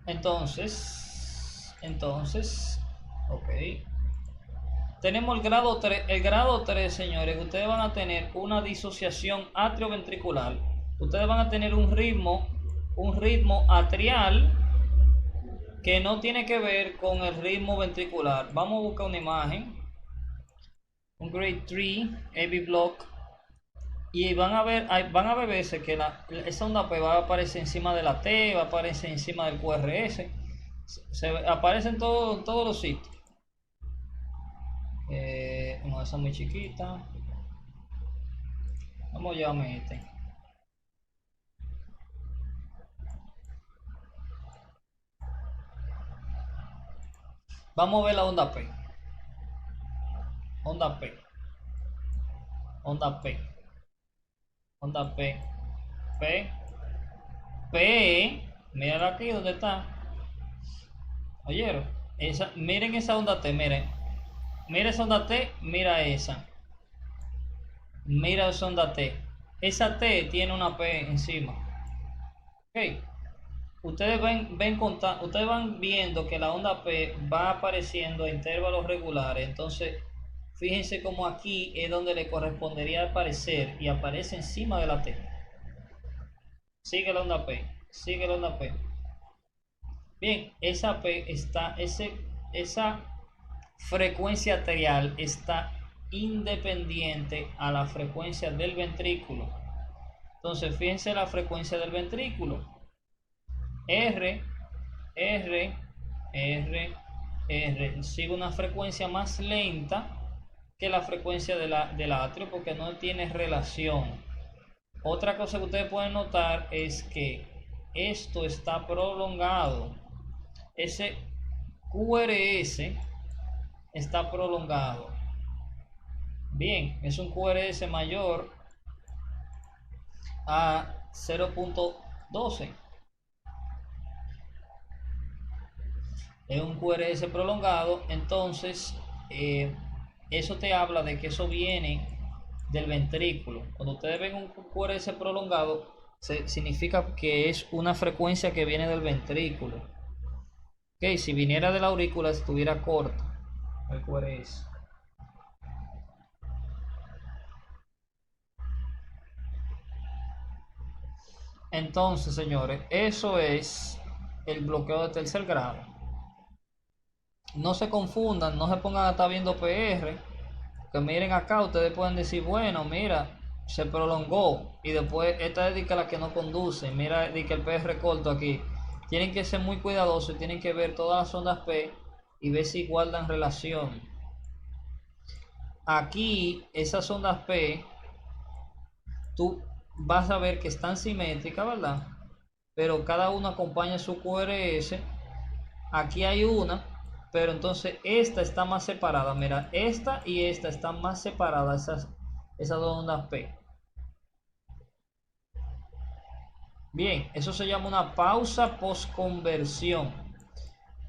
Entonces, ok. Tenemos el grado 3, señores, que ustedes van a tener una disociación atrioventricular. Ustedes van a tener un ritmo atrial que no tiene que ver con el ritmo ventricular. Vamos a buscar una imagen. Un grade 3 AB block. Y van a ver veces que esa onda P va a aparecer encima de la T, va a aparecer encima del QRS. Aparece en todos los sitios. No, esa es muy chiquita. Vamos a llevarme este. Vamos a ver la onda P. Onda P. Onda P. Onda P. P. P. Mira aquí donde está. ¿Oyeron? Miren esa onda T, miren. Mira esa onda T, mira esa. Mira esa onda T. Esa T tiene una P encima. Ok. Ustedes ustedes van viendo que la onda P va apareciendo a intervalos regulares. Entonces, fíjense como aquí es donde le correspondería aparecer y aparece encima de la T. Sigue la onda P. Sigue la onda P. Bien, esa P está, esa frecuencia arterial está independiente a la frecuencia del ventrículo. Entonces, fíjense la frecuencia del ventrículo. R, R, R, sigue una frecuencia más lenta que la frecuencia del atrio porque no tiene relación. Otra cosa que ustedes pueden notar es que esto está prolongado. Ese QRS está prolongado. Bien, es un QRS mayor a 0.12. Es un QRS prolongado, entonces eso te habla de que eso viene del ventrículo. Cuando ustedes ven un QRS prolongado, significa que es una frecuencia que viene del ventrículo. Ok, si viniera de la aurícula estuviera corto el QRS. Entonces, señores, eso es el bloqueo de tercer grado. No se confundan, no se pongan a estar viendo PR. Que miren acá, ustedes pueden decir, bueno, mira, se prolongó. Y después, esta es la que no conduce. Mira, que el PR corto aquí. Tienen que ser muy cuidadosos y tienen que ver todas las ondas P y ver si guardan relación. Aquí, esas ondas P, tú vas a ver que están simétricas, ¿verdad? Pero cada una acompaña su QRS. Aquí hay una, pero entonces esta está más separada. Mira, esta y esta están más separadas, esas dos ondas P. Bien, eso se llama una pausa postconversión.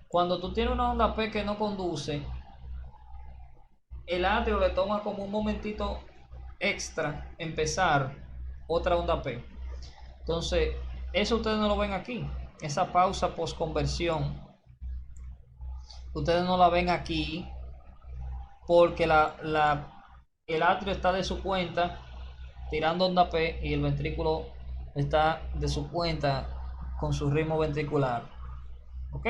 Cuando tú tienes una onda P que no conduce, el atrio le toma como un momentito extra empezar otra onda P. Entonces, eso ustedes no lo ven aquí. Esa pausa postconversión, ustedes no la ven aquí porque el atrio está de su cuenta tirando onda P y el ventrículo está de su cuenta con su ritmo ventricular. Ok.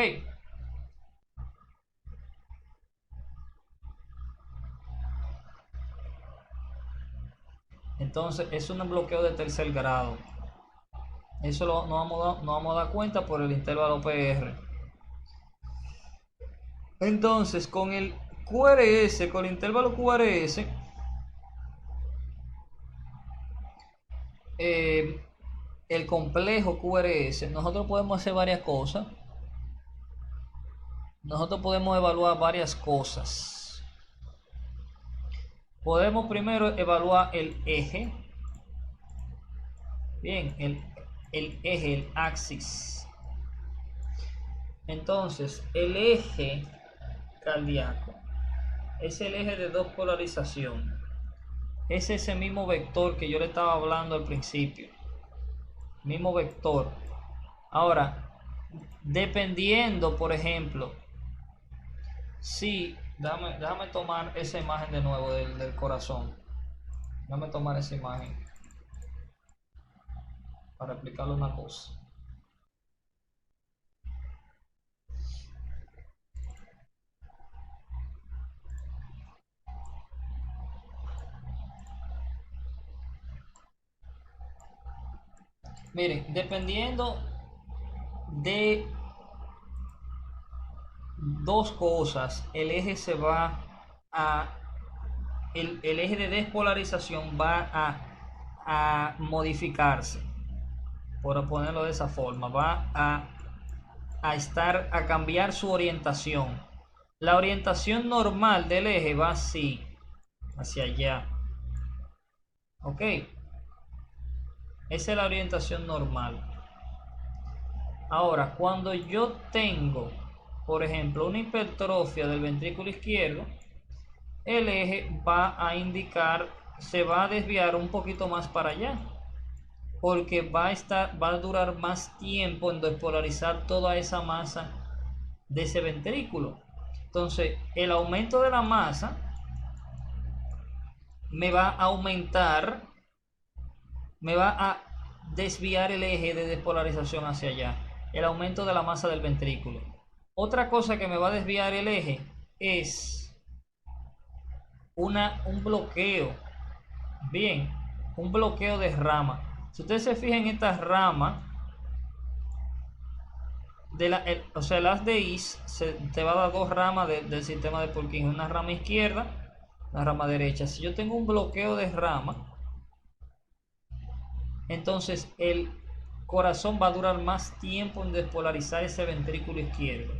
Entonces es un bloqueo de tercer grado. Eso nos vamos a dar cuenta por el intervalo PR. Entonces con el QRS, con el intervalo QRS, el complejo QRS, nosotros podemos hacer varias cosas. Nosotros podemos evaluar varias cosas. Podemos primero evaluar el eje. Bien, el eje, el axis. Entonces, el eje cardíaco es el eje de dos polarización. Es ese mismo vector que yo le estaba hablando al principio. Mismo vector. Ahora, dependiendo, por ejemplo, si déjame tomar esa imagen de nuevo del corazón. Déjame tomar esa imagen para explicarle una cosa. Miren, dependiendo de dos cosas, el eje se va a el eje de despolarización va a modificarse, por ponerlo de esa forma, va a cambiar su orientación. La orientación normal del eje va así, hacia allá. Ok, esa es la orientación normal. Ahora, cuando yo tengo, por ejemplo, una hipertrofia del ventrículo izquierdo, el eje va a indicar, se va a desviar un poquito más para allá, porque va a durar más tiempo en despolarizar toda esa masa de ese ventrículo. Entonces, el aumento de la masa me va a aumentar, me va a desviar el eje de despolarización hacia allá, el aumento de la masa del ventrículo. Otra cosa que me va a desviar el eje es un bloqueo. Bien, un bloqueo de rama. Si ustedes se fijan en esta rama, o sea, el haz de is te va a dar dos ramas del sistema de Purkinje, una rama izquierda, una rama derecha. Si yo tengo un bloqueo de rama, entonces el corazón va a durar más tiempo en despolarizar ese ventrículo izquierdo,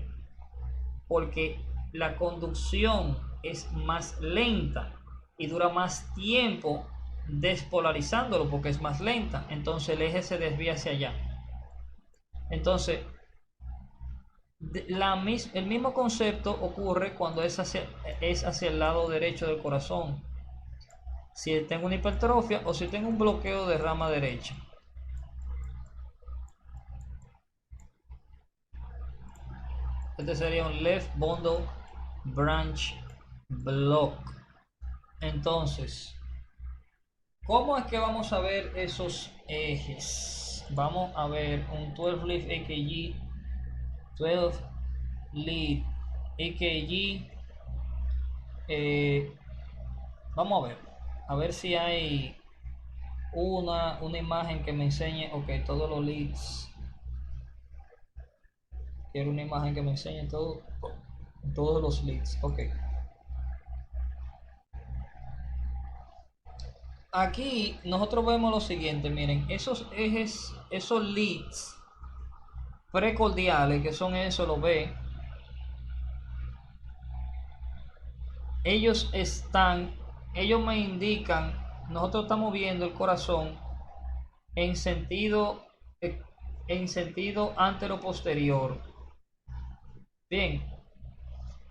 porque la conducción es más lenta y dura más tiempo despolarizándolo porque es más lenta. Entonces el eje se desvía hacia allá. Entonces el mismo concepto ocurre cuando es hacia el lado derecho del corazón. Si tengo una hipertrofia o si tengo un bloqueo de rama derecha. Este sería un left bundle branch block. Entonces, ¿cómo es que vamos a ver esos ejes? Vamos a ver un 12 leaf EKG, 12 lead EKG. Vamos a ver si hay una imagen que me enseñe, ok, todos los leads. Quiero una imagen que me enseñe todos los leads, ok. Aquí nosotros vemos lo siguiente, miren, esos ejes, esos leads precordiales, que son eso, lo ve, ellos me indican, nosotros estamos viendo el corazón en sentido antero-posterior. Bien,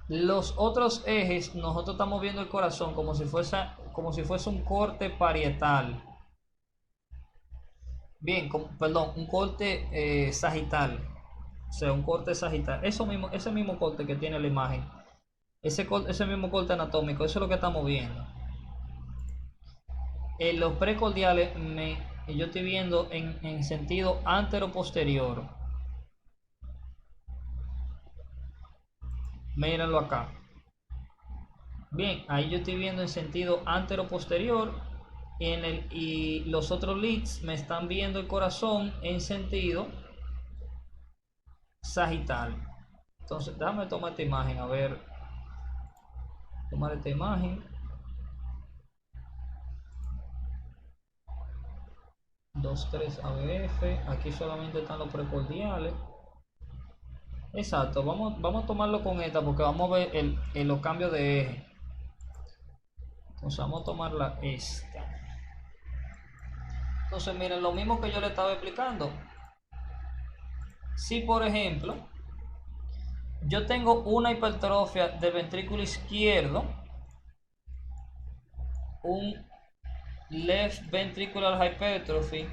los otros ejes, nosotros estamos viendo el corazón como si fuese un corte parietal. Bien, perdón, un corte sagital. O sea, un corte sagital. Ese mismo corte que tiene la imagen. Ese mismo corte anatómico, eso es lo que estamos viendo. En los precordiales yo estoy viendo en sentido antero-posterior. Mírenlo acá. Bien, ahí yo estoy viendo en sentido antero-posterior y los otros leads me están viendo el corazón en sentido sagital. Entonces, déjame tomar esta imagen, a ver. Tomar esta imagen. 2,3 ABF. Aquí solamente están los precordiales. Exacto, vamos a tomarlo con esta porque vamos a ver los cambios de eje. Entonces vamos a tomarla esta. Entonces miren, lo mismo que yo le estaba explicando. Si por ejemplo yo tengo una hipertrofia del ventrículo izquierdo, un left ventricular hypertrophy,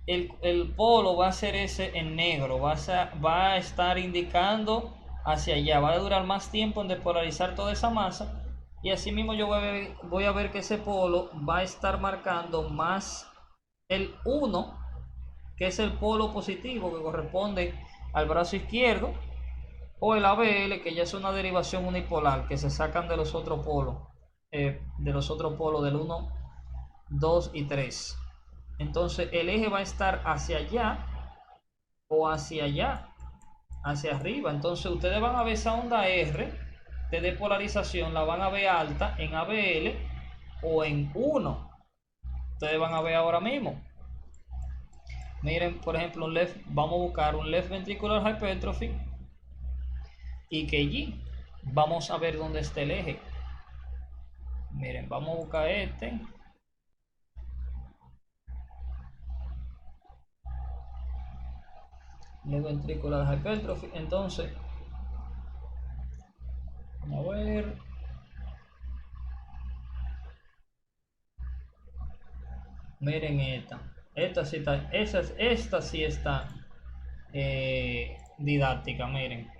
el polo va a ser ese en negro, va a estar indicando hacia allá, va a durar más tiempo en despolarizar toda esa masa, y así mismo yo voy a ver que ese polo va a estar marcando más el 1, que es el polo positivo que corresponde al brazo izquierdo, o el ABL, que ya es una derivación unipolar que se sacan de los otros polos, del 1, 2 y 3. Entonces el eje va a estar hacia allá o hacia allá, hacia arriba. Entonces ustedes van a ver esa onda R de depolarización, la van a ver alta en ABL o en 1. Ustedes van a ver ahora mismo. Miren, por ejemplo, vamos a buscar un left ventricular hypertrophy y EKG. Vamos a ver dónde está el eje. Miren, vamos a buscar este. Left ventricular hypertrophy. Entonces, vamos a ver. Miren esta sí está, esta sí está didáctica. Miren,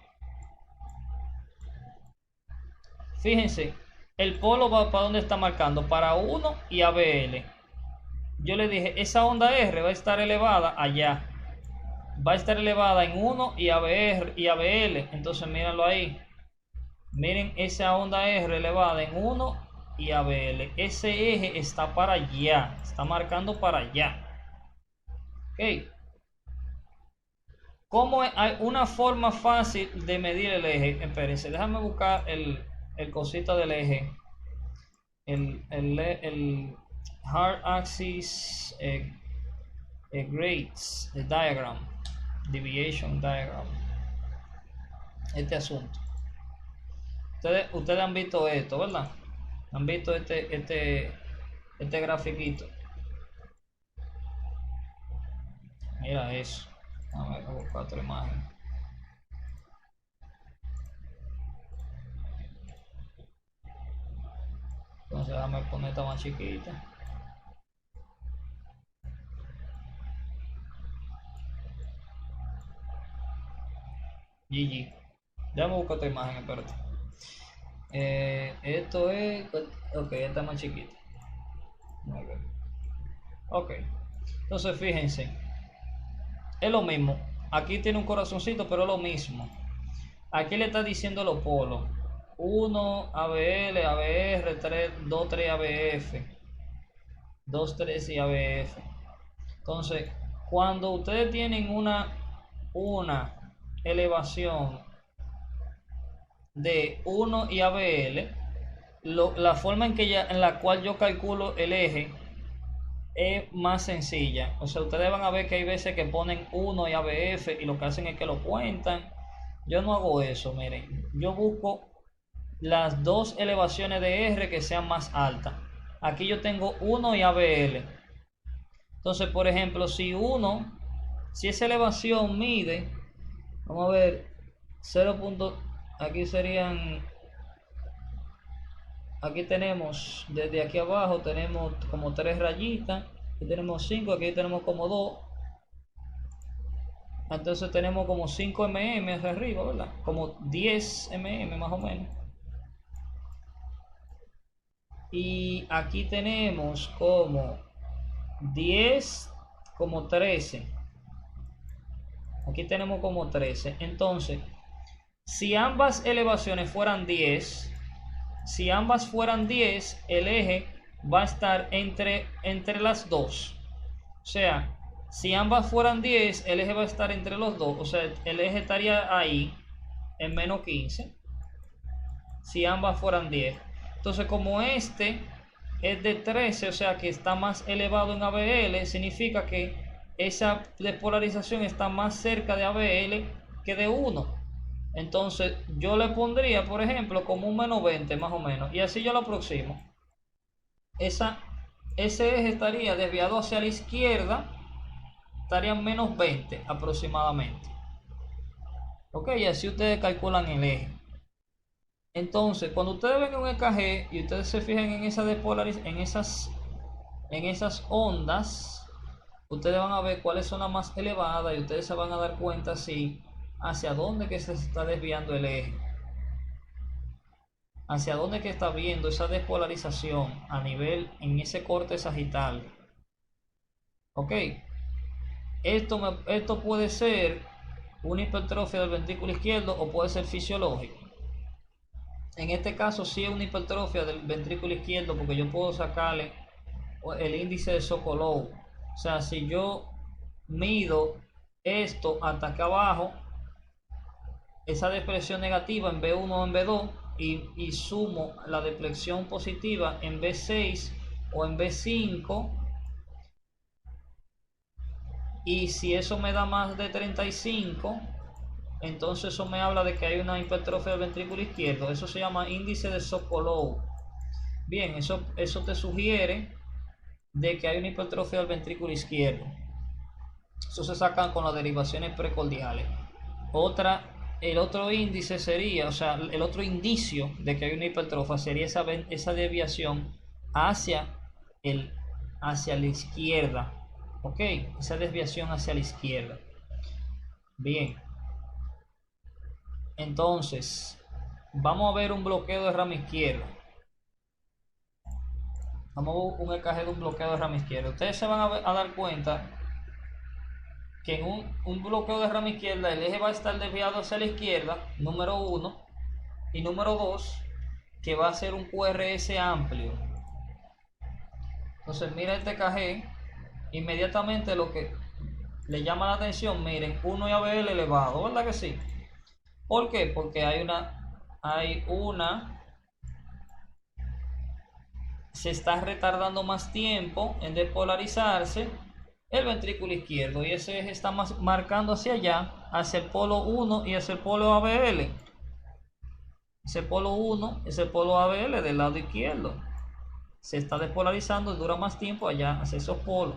fíjense, el polo va para donde está marcando, para 1 y ABL. Yo le dije, esa onda R va a estar elevada allá, va a estar elevada en 1 y ABL. Entonces mírenlo ahí, miren esa onda R elevada en 1 y ABL. Ese eje está para allá, está marcando para allá. Ok, Hay una forma fácil de medir el eje. Espérense, déjame buscar el cosito del eje. El hard axis grades, the diagram, deviation diagram. Este asunto. Ustedes han visto esto, ¿verdad? Han visto este grafiquito. Mira eso. Vamos a buscar otra imagen. Entonces déjame poner esta más chiquita. GG. Déjame buscar otra imagen, espérate. Esto es... Ok, esta es más chiquita. Ok. Entonces fíjense. Es lo mismo. Aquí tiene un corazoncito, pero es lo mismo. Aquí le está diciendo los polos. 1 ABL, ABR, 2, 3 ABF. 2, 3 y ABF. Entonces, cuando ustedes tienen una elevación de 1 y ABL, la forma en la cual yo calculo el eje es más sencilla. O sea, ustedes van a ver que hay veces que ponen 1 y ABF y lo que hacen es que lo cuentan. Yo no hago eso, miren. Yo busco las dos elevaciones de R que sean más altas. Aquí yo tengo 1 y ABL. Entonces, por ejemplo, si esa elevación mide, vamos a ver, 0. Aquí serían, aquí tenemos, desde aquí abajo tenemos como 3 rayitas, aquí tenemos 5, aquí tenemos como 2. Entonces tenemos como 5 mm hacia arriba, ¿verdad? Como 10 mm más o menos. Y aquí tenemos como 10, como 13. Aquí tenemos como 13. Entonces, si ambas elevaciones fueran 10, el eje va a estar entre las dos. O sea, si ambas fueran 10, el eje va a estar entre los dos. O sea, el eje estaría ahí en menos 15. Si ambas fueran 10. Entonces, como este es de 13, o sea que está más elevado en ABL, significa que esa despolarización está más cerca de ABL que de 1. Entonces, yo le pondría, por ejemplo, como un menos 20 más o menos. Y así yo lo aproximo. Ese eje estaría desviado hacia la izquierda. Estaría menos 20 aproximadamente. Ok, y así ustedes calculan el eje. Entonces, cuando ustedes ven un EKG y ustedes se fijan en esa en esas ondas, ustedes van a ver cuáles son las más elevadas y ustedes se van a dar cuenta si hacia dónde que se está desviando el eje, hacia dónde que está viendo esa despolarización a nivel en ese corte sagital. Ok, esto puede ser una hipertrofia del ventrículo izquierdo o puede ser fisiológico. En este caso sí es una hipertrofia del ventrículo izquierdo porque yo puedo sacarle el índice de Sokolov. O sea, si yo mido esto hasta acá abajo, esa depresión negativa en B1 o en B2 y sumo la deflexión positiva en B6 o en B5, y si eso me da más de 35, entonces eso me habla de que hay una hipertrofia del ventrículo izquierdo. Eso se llama índice de Sokolov. Bien, eso te sugiere de que hay una hipertrofia del ventrículo izquierdo. Eso se sacan con las derivaciones precordiales. El otro índice sería, o sea, el otro indicio de que hay una hipertrofia sería esa desviación hacia la izquierda. Ok, esa desviación hacia la izquierda. Bien. Entonces, vamos a ver un bloqueo de rama izquierda. Vamos a ver un EKG de un bloqueo de rama izquierda. Ustedes se van a dar cuenta que en un bloqueo de rama izquierda el eje va a estar desviado hacia la izquierda, número 1, y número 2, que va a ser un QRS amplio. Entonces mira este EKG, inmediatamente le llama la atención, miren, 1 y ABL elevado, ¿verdad que sí? ¿Por qué? Porque se está retardando más tiempo en despolarizarse el ventrículo izquierdo y ese eje está marcando hacia allá, hacia el polo 1 y hacia el polo ABL. Ese polo 1 es el polo ABL del lado izquierdo. Se está despolarizando, dura más tiempo allá hacia esos polos.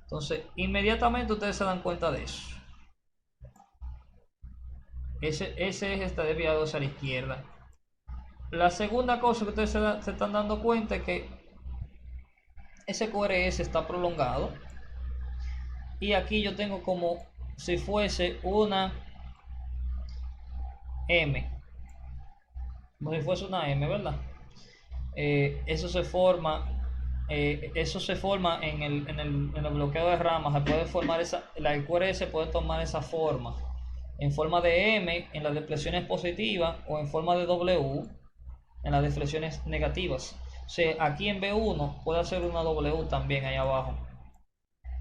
Entonces, inmediatamente ustedes se dan cuenta de eso. Ese eje está desviado hacia la izquierda. La segunda cosa que ustedes se están dando cuenta es que ese QRS está prolongado. Y aquí yo tengo como si fuese una M. Como si fuese una M, ¿verdad? Eso se forma en el bloqueo de ramas. Se puede formar el QRS puede tomar esa forma en forma de M en las deflexiones positivas o en forma de W en las deflexiones negativas. O sea, aquí en B1 puede hacer una W también ahí abajo.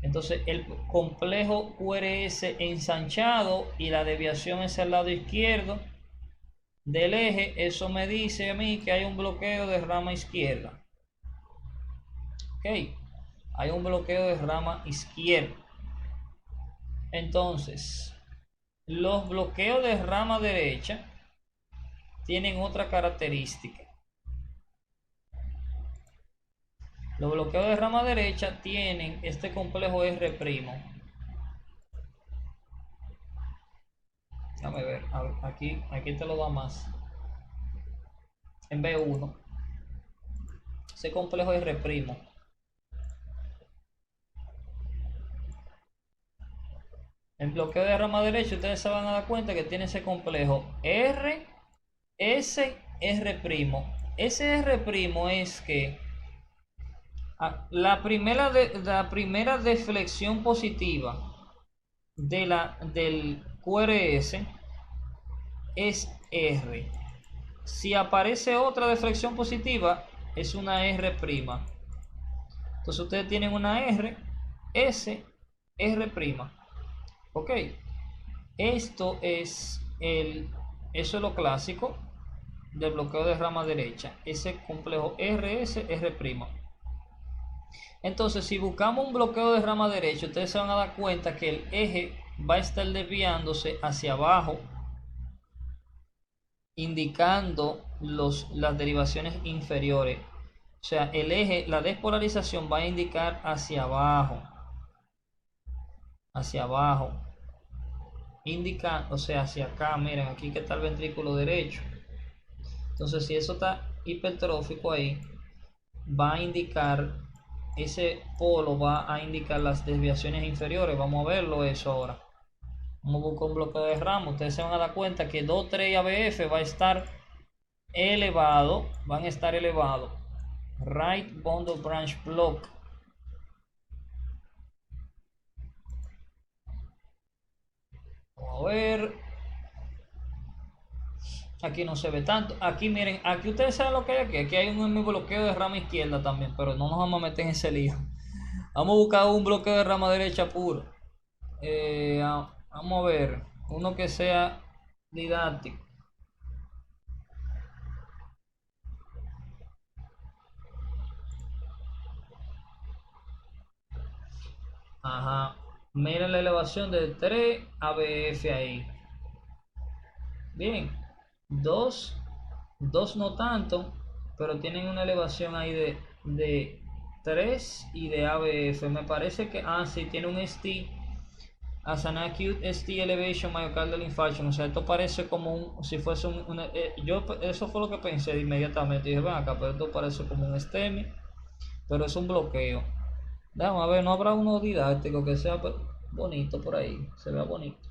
Entonces el complejo QRS ensanchado y la desviación es el lado izquierdo del eje, eso me dice a mí que hay un bloqueo de rama izquierda. Ok, hay un bloqueo de rama izquierda. Entonces, los bloqueos de rama derecha tienen otra característica. Los bloqueos de rama derecha tienen este complejo R'. Déjame ver, aquí te lo da más. En B1, ese complejo R'. El bloqueo de rama derecha, ustedes se van a dar cuenta que tiene ese complejo R, S, R'. Ese R' es que la primera deflexión positiva del QRS es R. Si aparece otra deflexión positiva, es una R'. Entonces ustedes tienen una R, S, R'. Ok. Eso es lo clásico del bloqueo de rama derecha. Ese complejo RS, R'. Entonces, si buscamos un bloqueo de rama derecha, ustedes se van a dar cuenta que el eje va a estar desviándose hacia abajo, indicando las derivaciones inferiores. O sea, el eje, la despolarización va a indicar hacia abajo. Hacia abajo. Indica, o sea, hacia acá. Miren, aquí que está el ventrículo derecho. Entonces, si eso está hipertrófico ahí, va a indicar, ese polo va a indicar las desviaciones inferiores. Vamos a verlo eso ahora. Vamos a buscar un bloqueo de rama. Ustedes se van a dar cuenta que 2, 3 y ABF va a estar elevado. Van a estar elevados. Right bundle branch block. Vamos a ver. Aquí no se ve tanto. Aquí miren, aquí ustedes saben lo que hay aquí. Aquí hay un bloqueo de rama izquierda también, pero no nos vamos a meter en ese lío. Vamos a buscar un bloqueo de rama derecha puro. Vamos a ver uno que sea didáctico. Ajá. Miren la elevación de 3 ABF ahí. Bien. 2 no tanto, pero tienen una elevación ahí de 3 y de ABF. Me parece que, sí, tiene un ST, as an acute ST elevation myocardial infarction. O sea, esto parece como si fuese eso fue lo que pensé inmediatamente. Dije, ven acá, pero esto parece como un STEMI, pero es un bloqueo. Vamos a ver, no habrá uno didáctico que sea bonito por ahí, se vea bonito.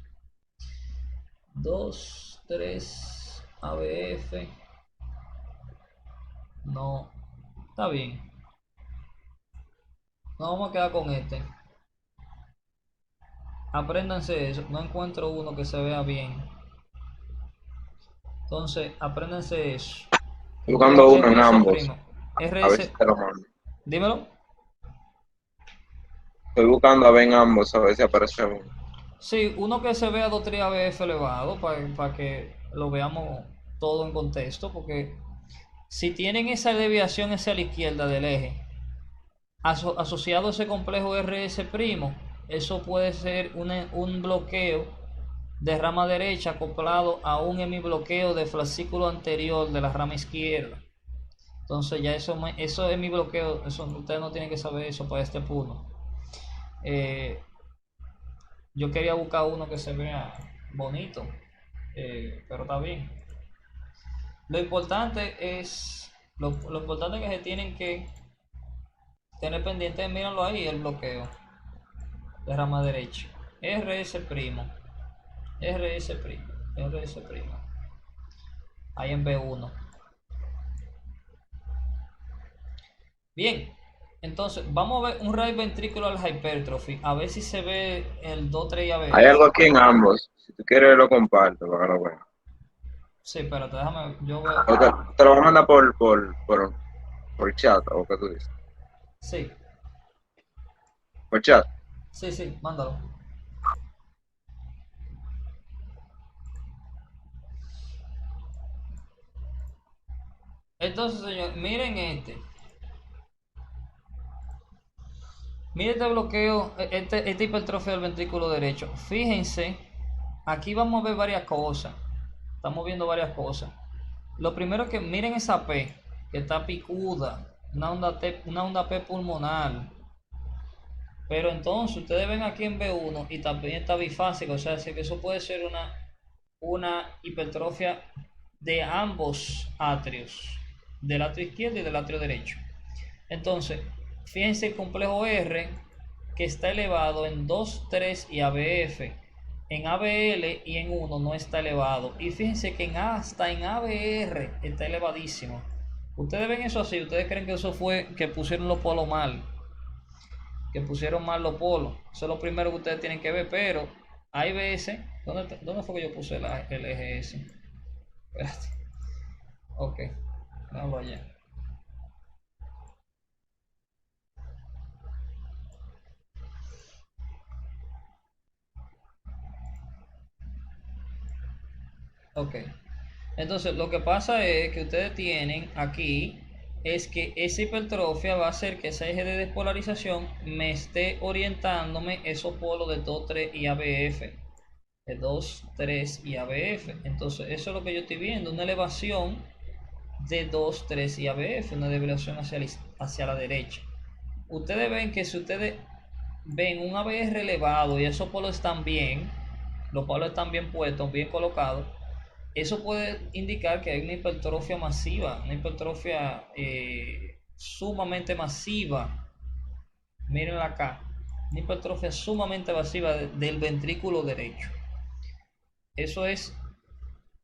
2, 3 ABF. No, está bien. Nos vamos a quedar con este. Apréndanse eso. No encuentro uno que se vea bien. Entonces, apréndanse eso. Buscando uno en ambos. Primo. A ver si te lo mando. Dímelo. Estoy buscando a ver en ambos, a ver si aparece uno. Sí, uno que se vea 2-3 ABF elevado para que lo veamos todo en contexto, porque si tienen esa desviación hacia la izquierda del eje, asociado a ese complejo RS', eso puede ser un bloqueo de rama derecha acoplado a un hemibloqueo de fascículo anterior de la rama izquierda. Entonces ya eso hemibloqueo, eso ustedes no tienen que saber eso para este punto. Yo quería buscar uno que se vea bonito, pero está bien. Lo importante es que se tienen que tener pendiente, mírenlo ahí, el bloqueo de rama derecha. RS', ahí en B1. Bien, entonces vamos a ver un right ventricular hypertrophy, a ver si se ve el 2-3 y a ver. Hay algo aquí en ambos. Si tú quieres, lo comparto para que lo vean. Sí, espérate, déjame, yo veo. O te lo voy a mandar por chat, o qué tú dices. Sí, Por chat. sí, mándalo. Entonces, señor, miren miren este bloqueo, esta hipertrofia del ventrículo derecho. Fíjense, aquí vamos a ver varias cosas. Estamos viendo varias cosas. Lo primero es que miren esa P, que está picuda, una onda P pulmonar. Pero entonces ustedes ven aquí en B1 y también está bifásica, o sea, que eso puede ser una hipertrofia de ambos atrios, del atrio izquierdo y del atrio derecho. Entonces, fíjense el complejo R que está elevado en 2, 3 y ABF. En ABL y en 1 no está elevado. Y fíjense que hasta en ABR está elevadísimo. Ustedes ven eso así, ustedes creen que eso fue que pusieron los polos mal. Que pusieron mal los polos. Eso es lo primero que ustedes tienen que ver, pero hay veces. ¿Dónde fue que yo puse el eje S? Espérate. Ok, vamos allá. Ok, entonces lo que pasa es que ustedes tienen aquí es que esa hipertrofia va a hacer que ese eje de despolarización me esté orientándome esos polos de 2, 3 y ABF, de 2, 3 y ABF. Entonces eso es lo que yo estoy viendo, una elevación de 2, 3 y ABF, una desviación hacia la derecha. Ustedes ven que si ustedes ven un ABR elevado y esos polos están bien, los polos están bien puestos, bien colocados, eso puede indicar que hay una hipertrofia masiva, una hipertrofia sumamente masiva. Mírenla acá, una hipertrofia sumamente masiva del ventrículo derecho. Eso es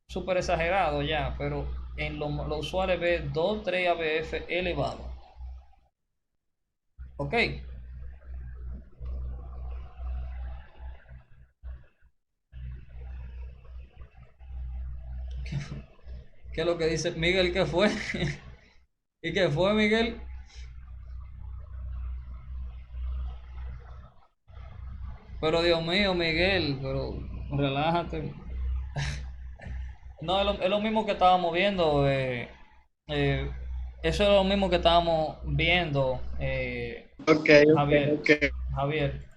súper exagerado ya, pero en lo usual es ver 2, 3 ABF elevado. Ok. ¿Qué es lo que dice Miguel? ¿Qué fue? ¿Y qué fue, Miguel? Pero Dios mío, Miguel, pero relájate. No, es lo mismo que estábamos viendo. Eso es lo mismo que estábamos viendo, Ok, Javier. ok. Javier,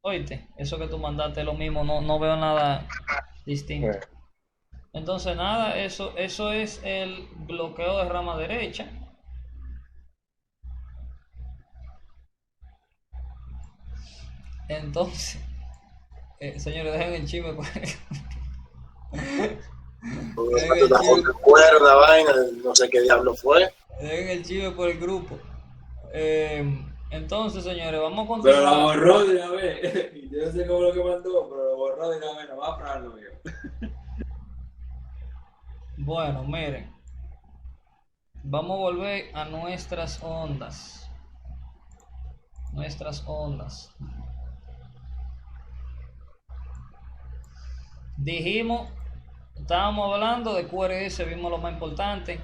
oíste, eso que tú mandaste es lo mismo, no veo nada distinto. Entonces, nada, eso es el bloqueo de rama derecha. Entonces, señores, dejen el chisme. Fuera una vaina, no sé qué diablo fue. Dejen el chisme por el grupo. Entonces, señores, vamos a Pero la continuar. borró de una vez. Yo no sé cómo lo que mandó, pero lo borró de una vez. No va a parar lo mío. Bueno, miren. Vamos a volver a nuestras ondas. Dijimos, estábamos hablando de QRS, vimos lo más importante.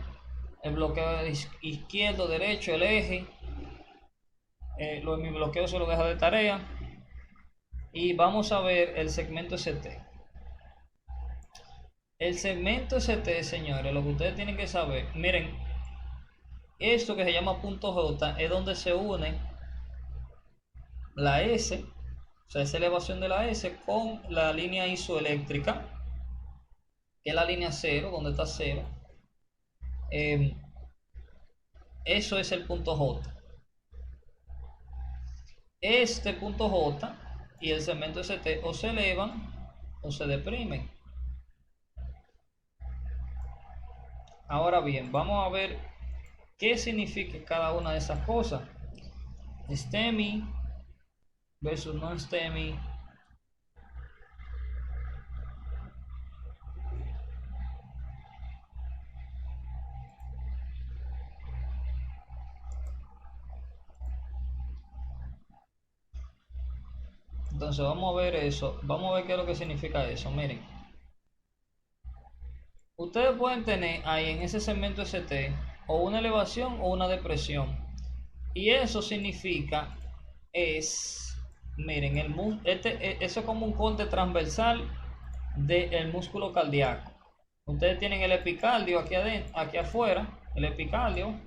El bloqueo izquierdo, derecho, el eje. Mi bloqueo se lo deja de tarea. y vamos a ver el segmento ST. El segmento ST, señores, lo que ustedes tienen que saber, miren, esto que se llama punto J es donde se une la S, o sea, esa elevación de la S con la línea isoeléctrica, que es la línea 0, donde está 0. Eso es el punto J. Este punto J y el segmento ST o se elevan o se deprimen. Ahora bien, vamos a ver qué significa cada una de esas cosas. STEMI versus non-STEMI. Entonces vamos a ver eso, vamos a ver qué es lo que significa eso. Miren, ustedes pueden tener ahí en ese segmento ST o una elevación o una depresión, y eso significa miren, eso es como un corte transversal del músculo cardíaco. Ustedes tienen el epicardio aquí adentro, aquí afuera, el epicardio.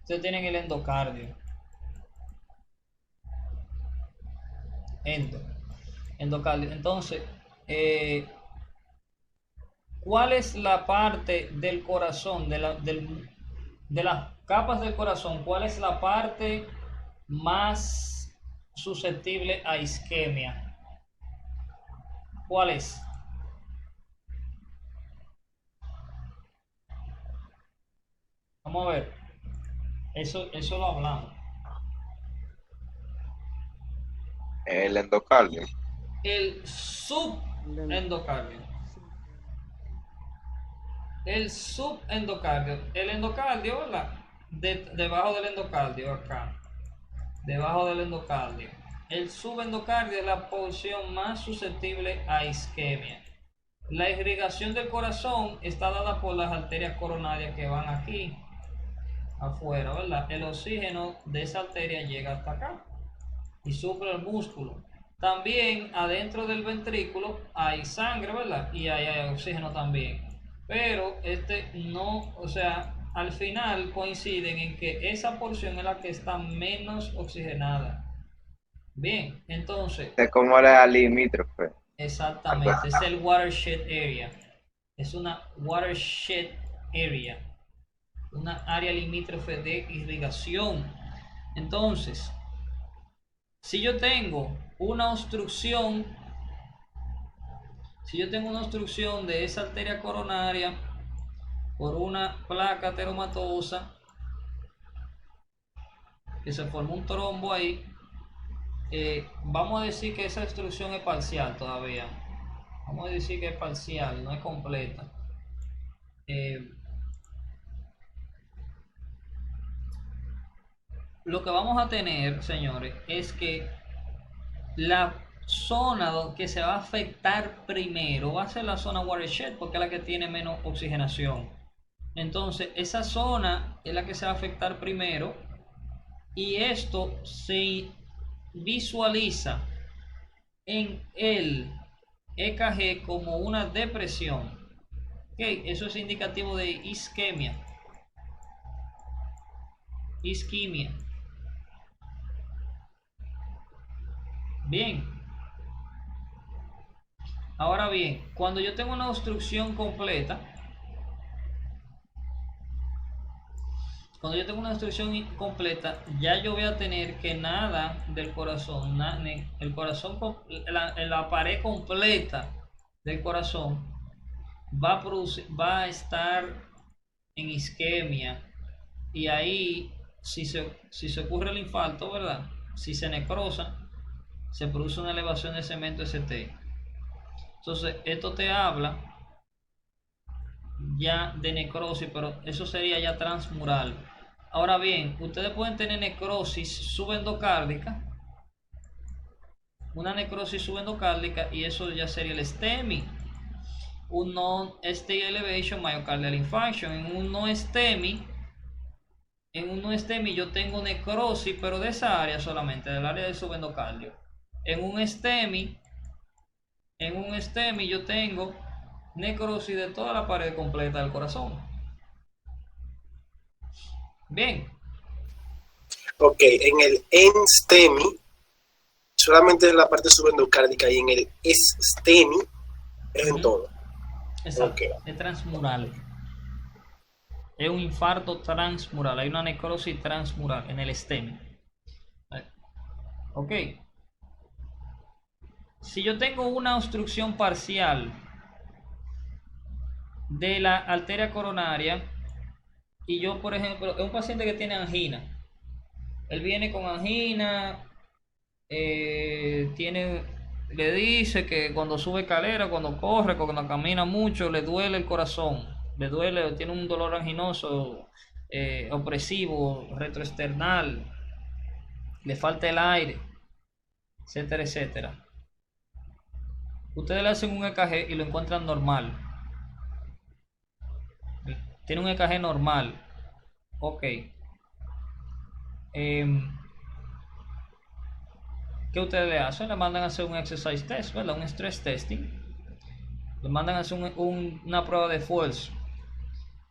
Ustedes tienen el endocardio. Endocardio. Entonces, ¿cuál es la parte del corazón, de las capas del corazón? ¿Cuál es la parte más susceptible a isquemia? ¿Cuál es? Vamos a ver. Eso lo hablamos. El endocardio. El subendocardio. El subendocardio. El endocardio, ¿verdad? Debajo del endocardio, acá. Debajo del endocardio. El subendocardio es la porción más susceptible a isquemia. La irrigación del corazón está dada por las arterias coronarias que van aquí afuera, ¿verdad? El oxígeno de esa arteria llega hasta acá y suple el músculo. También adentro del ventrículo hay sangre, ¿verdad? Y hay oxígeno también. Pero no, o sea, al final coinciden en que esa porción es la que está menos oxigenada. Bien, entonces, Es como la limítrofe. exactamente, es el watershed area. Es una watershed area, una área limítrofe de irrigación. Entonces, si yo tengo una obstrucción, de esa arteria coronaria por una placa ateromatosa, que se formó un trombo ahí, vamos a decir que esa obstrucción es parcial todavía. Vamos a decir que es parcial, no es completa. Lo que vamos a tener, señores, es que la zona que se va a afectar primero va a ser la zona watershed, porque es la que tiene menos oxigenación. Entonces, esa zona es la que se va a afectar primero, y esto se visualiza en el EKG como una depresión. Okay, eso es indicativo de isquemia. Bien. Ahora bien, cuando yo tengo una obstrucción completa, ya yo voy a tener que nada del corazón, la pared completa del corazón va a estar en isquemia, y ahí si se ocurre el infarto, ¿verdad? Si se necrosa, se produce una elevación de segmento ST. Entonces, esto te habla ya de necrosis, pero eso sería ya transmural. Ahora bien, ustedes pueden tener necrosis subendocárdica, y eso ya sería el STEMI, un non-ST elevation myocardial infarction. En un no STEMI yo tengo necrosis, pero de esa área solamente, del área del subendocardio. En un STEMI yo tengo necrosis de toda la pared completa del corazón. Bien. Ok, en el NSTEMI, solamente en la parte subendocárdica, y en el STEMI es en todo. Exacto. Ok. Es transmural. Es un infarto transmural. Hay una necrosis transmural en el STEMI. Ok. Si yo tengo una obstrucción parcial de la arteria coronaria y yo, por ejemplo, es un paciente que tiene angina. Él viene con angina, le dice que cuando sube escalera, cuando corre, cuando camina mucho, le duele el corazón, le duele, tiene un dolor anginoso, opresivo, retroesternal, le falta el aire, etcétera, etcétera. Ustedes le hacen un EKG y lo encuentran normal. Tiene un EKG normal. Ok. ¿Qué ustedes le hacen? Le mandan a hacer un exercise test, ¿verdad? Un stress testing. Le mandan a hacer una prueba de esfuerzo.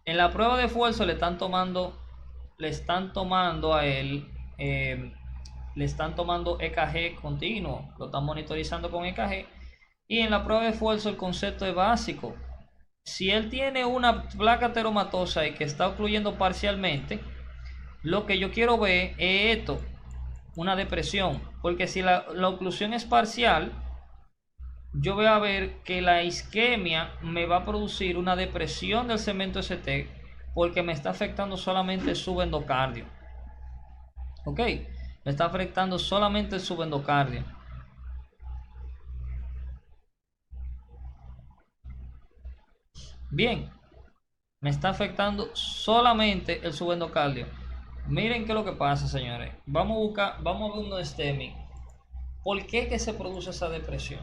En la prueba de esfuerzo le están tomando a él, le están tomando EKG continuo, lo están monitorizando con EKG. Y en la prueba de esfuerzo el concepto es básico. Si él tiene una placa ateromatosa y que está ocluyendo parcialmente, lo que yo quiero ver es esto, una depresión, porque si la oclusión es parcial, yo voy a ver que la isquemia me va a producir una depresión del segmento ST porque me está afectando solamente el subendocardio. Ok, me está afectando solamente el subendocardio. Bien, me está afectando solamente el subendocardio. Miren qué es lo que pasa, señores. Vamos a ver un STEMI. ¿Por qué que se produce esa depresión?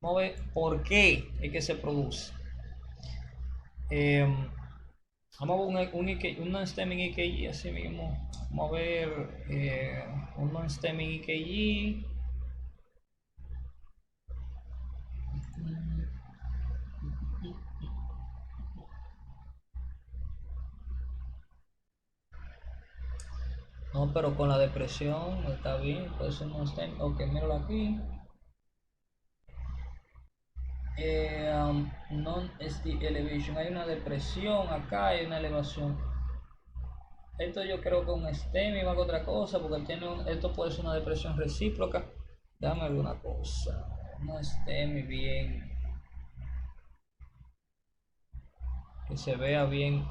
Vamos a ver por qué es que se produce. Vamos a ver un STEMI EKG así mismo. Vamos a ver un STEMI EKG. No, pero con la depresión está bien, puede ser un STEMI. Ok, míralo aquí. Non-elevation, hay una depresión acá, hay una elevación. Esto yo creo que un STEMI va con otra cosa, porque esto puede ser una depresión recíproca. Déjame ver una cosa, un STEMI bien, que se vea bien,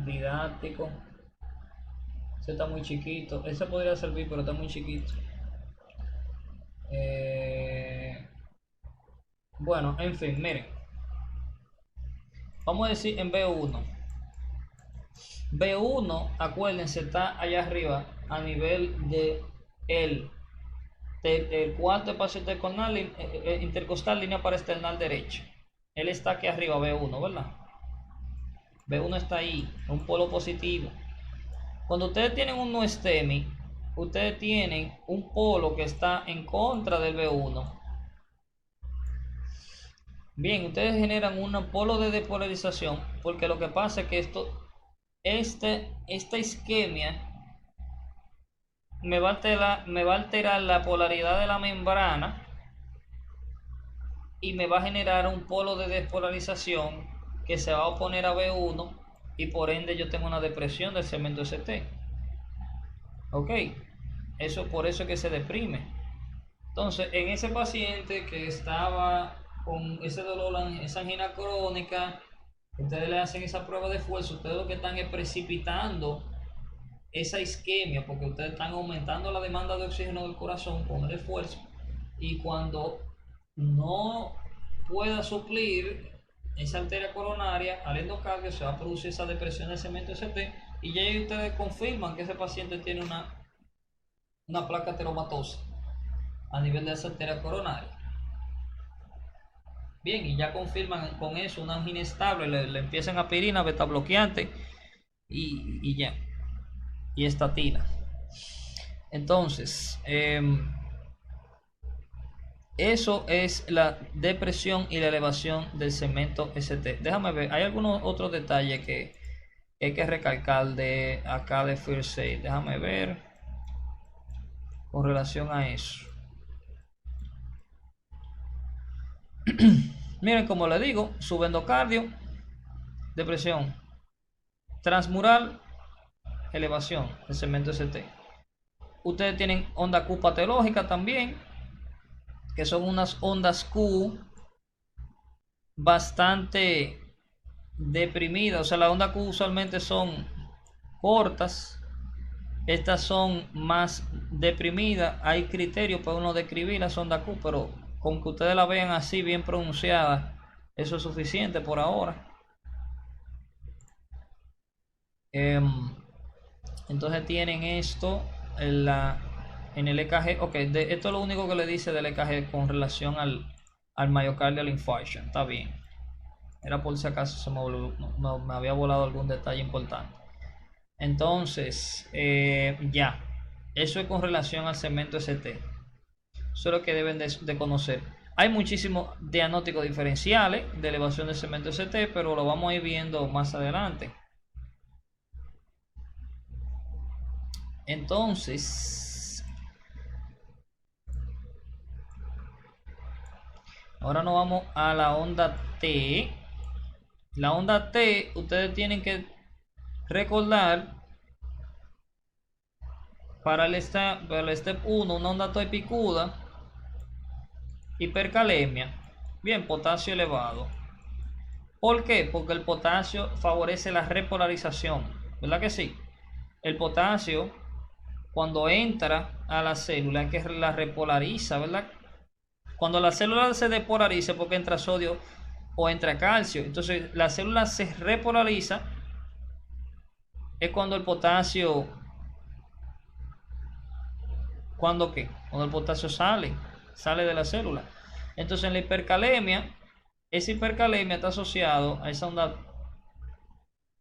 didáctico. Ese está muy chiquito, ese podría servir, pero está muy chiquito. Bueno, en fin, miren. Vamos a decir en B1. B1, acuérdense, está allá arriba a nivel de el cuarto espacio intercostal, línea paraesternal derecha. Él está aquí arriba, B1, ¿verdad? B1 está ahí, un polo positivo. Cuando ustedes tienen un no STEMI, ustedes tienen un polo que está en contra del B1. Bien, ustedes generan un polo de depolarización, porque lo que pasa es que esta isquemia me va a alterar la polaridad de la membrana y me va a generar un polo de despolarización que se va a oponer a B1 y por ende yo tengo una depresión del segmento ST. Ok, por eso es que se deprime. Entonces, en ese paciente que estaba con ese dolor, esa angina crónica, ustedes le hacen esa prueba de esfuerzo, ustedes lo que están es precipitando esa isquemia, porque ustedes están aumentando la demanda de oxígeno del corazón con el esfuerzo, y cuando no pueda suplir esa arteria coronaria al endocardio, se va a producir esa depresión del segmento ST, y ya ustedes confirman que ese paciente tiene una placa ateromatosa a nivel de esa arteria coronaria. Bien, y ya confirman con eso una angina estable, le empiezan aspirina, beta bloqueante y ya. y estatina. Entonces, eso es la depresión y la elevación del segmento ST. Déjame ver, hay algunos otros detalles que hay que recalcar de acá de First Aid. Déjame ver con relación a eso. Miren, como le digo, subendocardio, depresión, transmural, elevación del segmento ST. Ustedes tienen onda Q patológica también, que son unas ondas Q bastante deprimidas. O sea, las ondas Q usualmente son cortas, estas son más deprimidas. Hay criterios para uno describir las ondas Q, pero con que ustedes la vean así bien pronunciada, eso es suficiente por ahora. Entonces tienen esto en el EKG. Ok, esto es lo único que le dice del EKG con relación al myocardial infarction. Está bien. Era por si acaso me había volado algún detalle importante. Entonces, ya. Eso es con relación al segmento ST. Eso es lo que deben de conocer. Hay muchísimos diagnósticos diferenciales de elevación del segmento ST, pero lo vamos a ir viendo más adelante. Entonces, ahora nos vamos a la onda T. La onda T, ustedes tienen que recordar para el step 1, una onda T picuda, hipercalemia, bien, potasio elevado. ¿Por qué? Porque el potasio favorece la repolarización, ¿verdad que sí? El potasio, cuando entra a la célula, es que la repolariza, ¿verdad? Cuando la célula se depolariza porque entra sodio o entra calcio, entonces la célula se repolariza, es cuando el potasio, ¿cuándo qué? Cuando el potasio sale de la célula. Entonces en la hipercalemia, esa hipercalemia está asociado a esa onda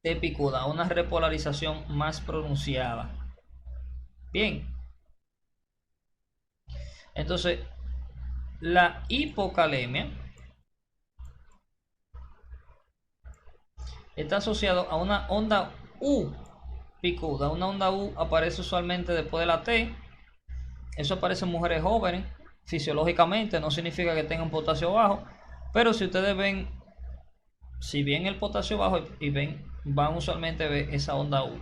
T picuda, a una repolarización más pronunciada. Bien, entonces la hipocalemia está asociado a una onda U picuda. Una onda U aparece usualmente después de la T. Eso aparece en mujeres jóvenes fisiológicamente, no significa que tengan potasio bajo, pero si ustedes ven, si bien el potasio bajo y ven, van usualmente a ver esa onda U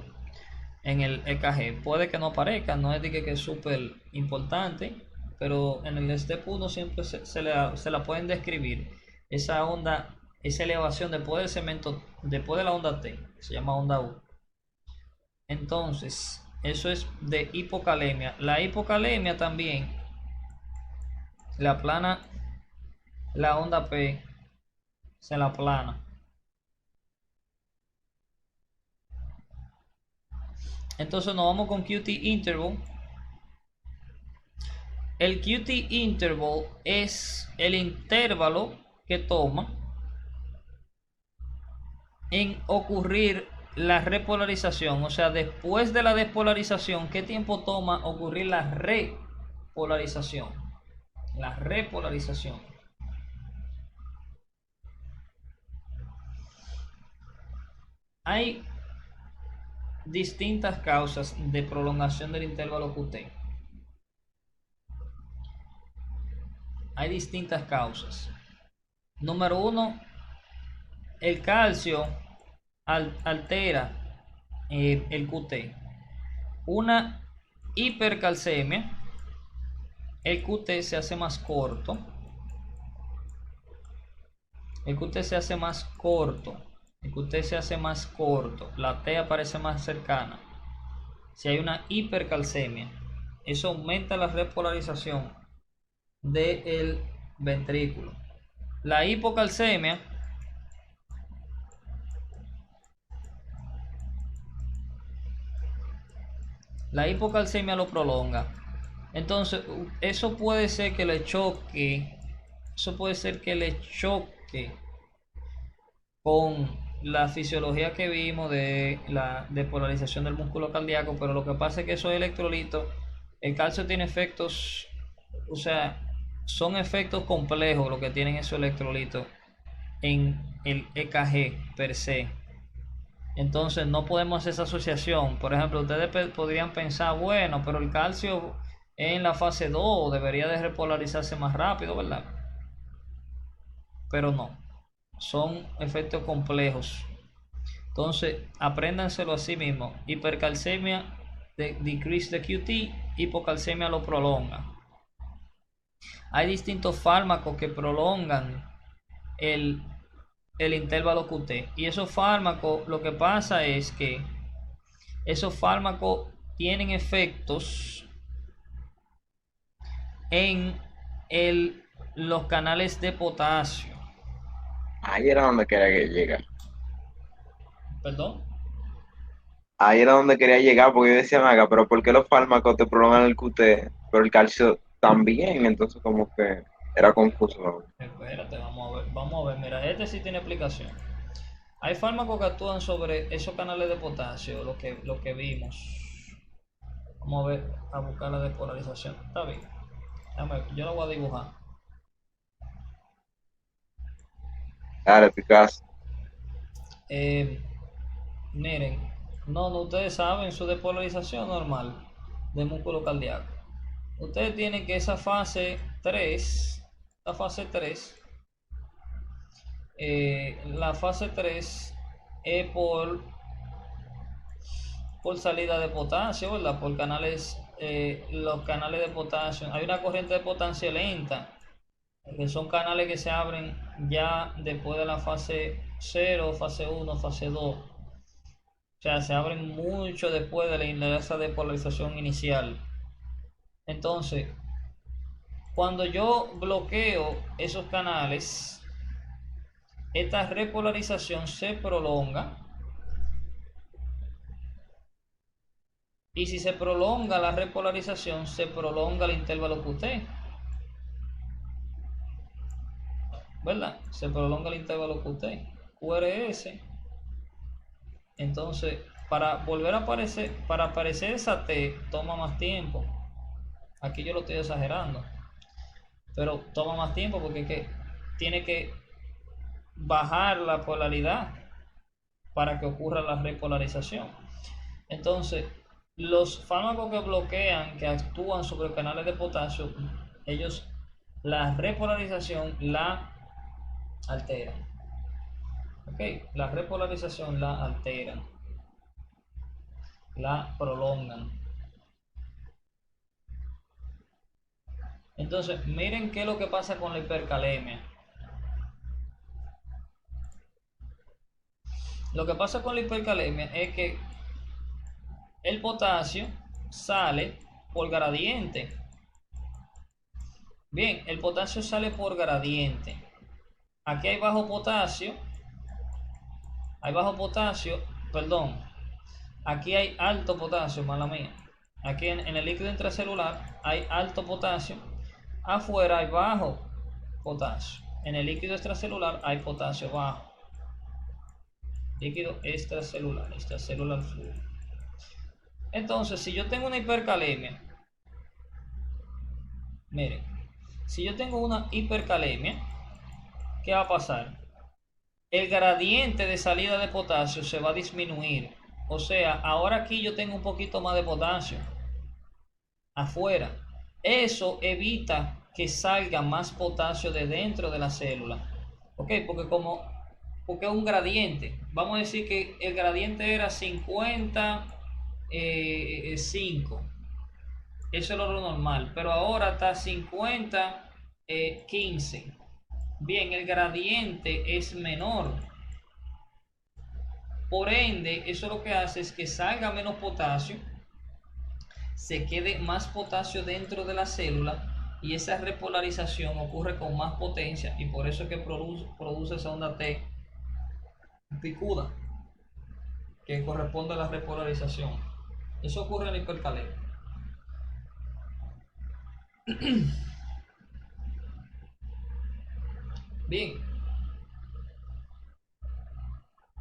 en el EKG. Puede que no aparezca, no es de que es súper importante, pero en el step 1 siempre se la pueden describir. Esa onda, esa elevación después del segmento, después de la onda T, se llama onda U. Entonces, eso es de hipocalemia. La hipocalemia también la plana, la onda P se la plana. Entonces nos vamos con QT interval. El QT interval es el intervalo que toma en ocurrir la repolarización. O sea, después de la despolarización, ¿qué tiempo toma ocurrir la repolarización? La repolarización. Hay distintas causas de prolongación del intervalo QT. Hay distintas causas. Número 1, el calcio altera el QT. Una hipercalcemia, el QT se hace más corto. El QT se hace más corto. El QT se hace más corto. La T aparece más cercana. Si hay una hipercalcemia, eso aumenta la repolarización del ventrículo. La hipocalcemia lo prolonga. Entonces, eso puede ser que le choque. Eso puede ser que le choque con la fisiología que vimos de la despolarización del músculo cardíaco, pero lo que pasa es que esos electrolitos, el calcio tiene efectos, o sea, son efectos complejos lo que tienen esos electrolitos en el EKG per se. Entonces no podemos hacer esa asociación. Por ejemplo, ustedes podrían pensar, bueno, pero el calcio en la fase 2 debería de repolarizarse más rápido, ¿verdad? Pero no, son efectos complejos. Entonces, apréndanselo a sí mismo. Hipercalcemia decrease the QT, hipocalcemia lo prolonga. Hay distintos fármacos que prolongan el intervalo QT. Y esos fármacos, lo que pasa es que esos fármacos tienen efectos en los canales de potasio. Ahí era donde quería llegar. ¿Perdón? Ahí era donde quería llegar, porque yo decía, Maga, pero ¿por qué los fármacos te prolongan el QT, pero el calcio también? Entonces como que era confuso, ¿no? Espérate, vamos a ver, mira, este sí tiene explicación. Hay fármacos que actúan sobre esos canales de potasio, lo que vimos. Vamos a ver, a buscar la despolarización. Está bien. Yo lo voy a dibujar. Claro, eficaz. Miren, no, ustedes saben su despolarización normal de músculo cardíaco. Ustedes tienen que esa fase 3, la fase 3 es por salida de potasio, ¿verdad? Por canales, los canales de potasio. Hay una corriente de potasio lenta, que son canales que se abren ya después de la fase 0, fase 1, fase 2. O sea, se abren mucho después de esa despolarización inicial. Entonces, cuando yo bloqueo esos canales, esta repolarización se prolonga. Y si se prolonga la repolarización, se prolonga el intervalo QT. ¿Verdad? Se prolonga el intervalo QT. QRS. Entonces, para volver a aparecer, para aparecer esa T, toma más tiempo. Aquí yo lo estoy exagerando. Pero toma más tiempo porque tiene que bajar la polaridad para que ocurra la repolarización. Entonces, los fármacos que bloquean, que actúan sobre canales de potasio, ellos la repolarización la alteran. ¿Ok? La repolarización la alteran, la prolongan. Entonces, miren qué es lo que pasa con la hipercalemia. Lo que pasa con la hipercalemia es que el potasio sale por gradiente. Bien, el potasio sale por gradiente. Aquí hay bajo potasio, perdón. Aquí hay alto potasio, mala mía. Aquí en el líquido intracelular hay alto potasio. Afuera hay bajo potasio. En el líquido extracelular hay potasio bajo. Líquido extracelular fluido. Entonces, si yo tengo una hipercalemia, miren, si yo tengo una hipercalemia, ¿qué va a pasar? El gradiente de salida de potasio se va a disminuir. O sea, ahora aquí yo tengo un poquito más de potasio afuera. Eso evita que salga más potasio de dentro de la célula. ¿Ok? Porque es un gradiente. Vamos a decir que el gradiente era 50, 5. Eso es lo normal. Pero ahora está 50, 15. Bien, el gradiente es menor. Por ende, eso lo que hace es que salga menos potasio, se quede más potasio dentro de la célula y esa repolarización ocurre con más potencia y por eso es que produce esa onda T picuda que corresponde a la repolarización. Eso ocurre en la hipercalemia. Bien.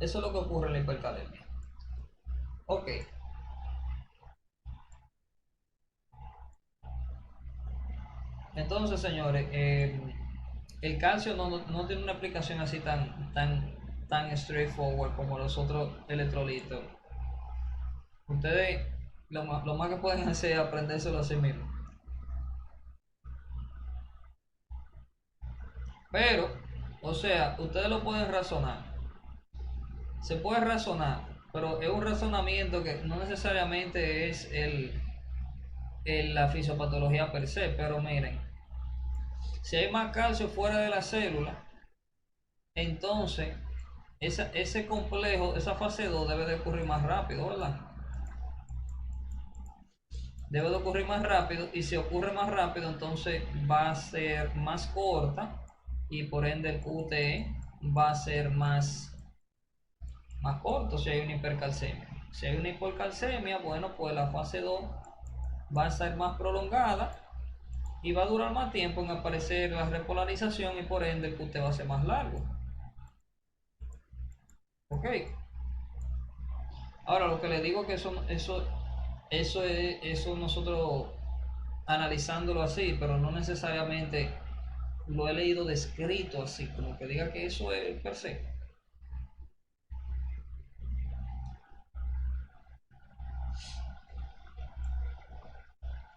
Eso es lo que ocurre en la hipercalemia. Ok. Entonces, señores, el calcio no tiene una aplicación así tan straightforward como los otros electrolitos. Ustedes lo más que pueden hacer es aprendérselo a sí mismos. Pero, o sea, ustedes lo pueden razonar. Se puede razonar, pero es un razonamiento que no necesariamente es la fisiopatología per se. Pero miren, si hay más calcio fuera de la célula, entonces ese complejo, esa fase 2 debe de ocurrir más rápido, ¿verdad? Debe de ocurrir más rápido, y si ocurre más rápido, entonces va a ser más corta y por ende el QTE va a ser más corto si hay una hipercalcemia. Si hay una hipercalcemia, bueno, pues la fase 2 va a ser más prolongada y va a durar más tiempo en aparecer la repolarización, y por ende el QT va a ser más largo. Ok. Ahora lo que le digo que eso nosotros analizándolo así, pero no necesariamente lo he leído descrito así, como que diga que eso es per se.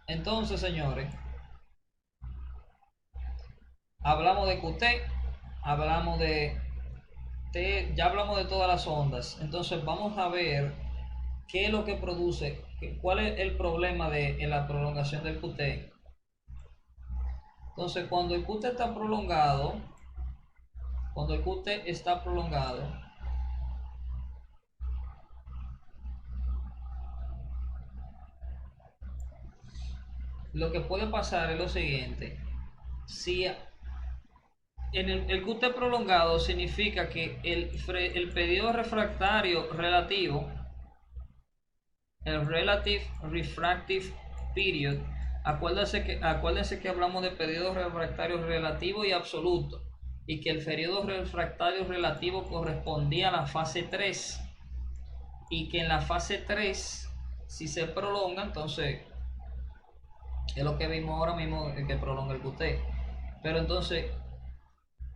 Entonces, señores, hablamos de QT, hablamos de T, ya hablamos de todas las ondas. Entonces vamos a ver qué es lo que produce, cuál es el problema de la prolongación del QT. Entonces, cuando el QT está prolongado, lo que puede pasar es lo siguiente. Si en el QT prolongado significa que el periodo refractario relativo, el Relative Refractive Period, acuérdense que hablamos de periodo refractario relativo y absoluto, y que el periodo refractario relativo correspondía a la fase 3, y que en la fase 3, si se prolonga, entonces es lo que vimos ahora mismo, que prolonga el QT. Pero entonces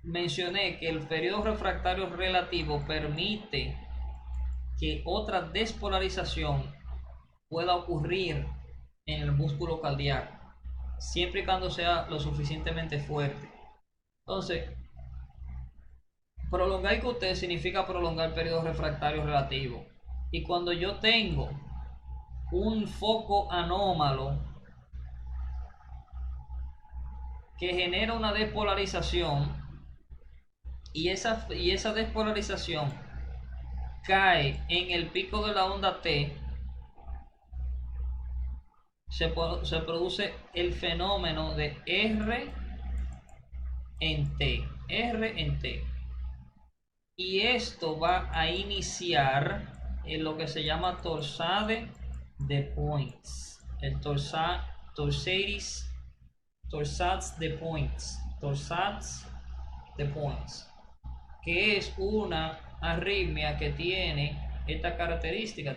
mencioné que el periodo refractario relativo permite que otra despolarización pueda ocurrir en el músculo cardíaco, siempre y cuando sea lo suficientemente fuerte. Entonces, prolongar el QT significa prolongar el periodo refractario relativo. Y cuando yo tengo un foco anómalo que genera una despolarización, y esa despolarización cae en el pico de la onda T, se produce el fenómeno de R en T. Y esto va a iniciar en lo que se llama torsade de points. El torsades de points, que es una arritmia que tiene esta característica,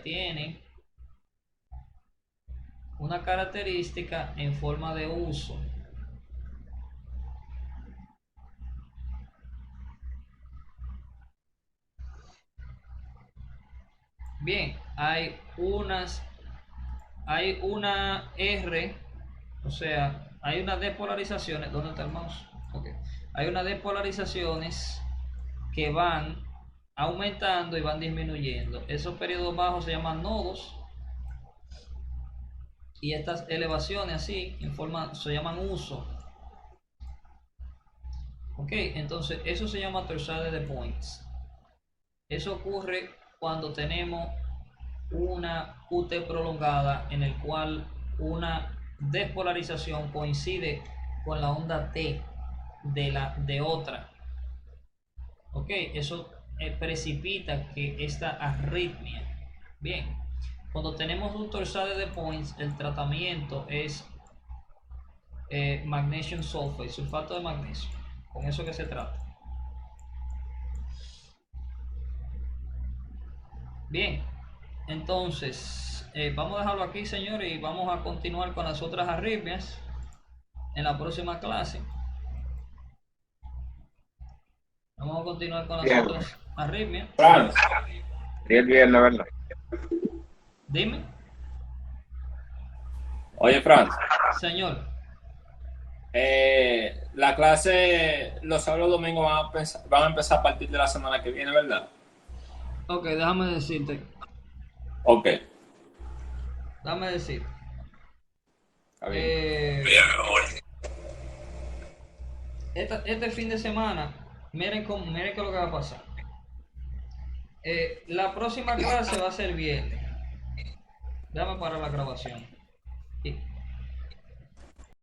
una característica en forma de uso. Bien, hay una R, o sea, hay unas despolarizaciones. ¿Dónde está el mouse? Okay. Hay unas despolarizaciones que van aumentando y van disminuyendo. Esos periodos bajos se llaman nodos, y estas elevaciones así en forma se llaman uso. Ok, entonces eso se llama torsade de points. Eso ocurre cuando tenemos una QT prolongada en el cual una despolarización coincide con la onda T de otra. Ok, eso precipita que esta arritmia. Bien, cuando tenemos un torsade de points, el tratamiento es magnesium sulfate, sulfato de magnesio. Con eso que se trata. Bien, entonces vamos a dejarlo aquí, señores, y vamos a continuar con las otras arritmias en la próxima clase. Vamos a continuar con las Bien. otras arritmias. Franz, Sería el viernes, ¿verdad? Dime, oye, Franz, señor. la clase los sábados y domingos van a empezar a partir de la semana que viene, ¿verdad? Ok, déjame decirte. Ok, Déjame decir. está bien. Este fin de semana, miren qué es lo que va a pasar. La próxima clase va a ser viernes. Déjame parar la grabación. Y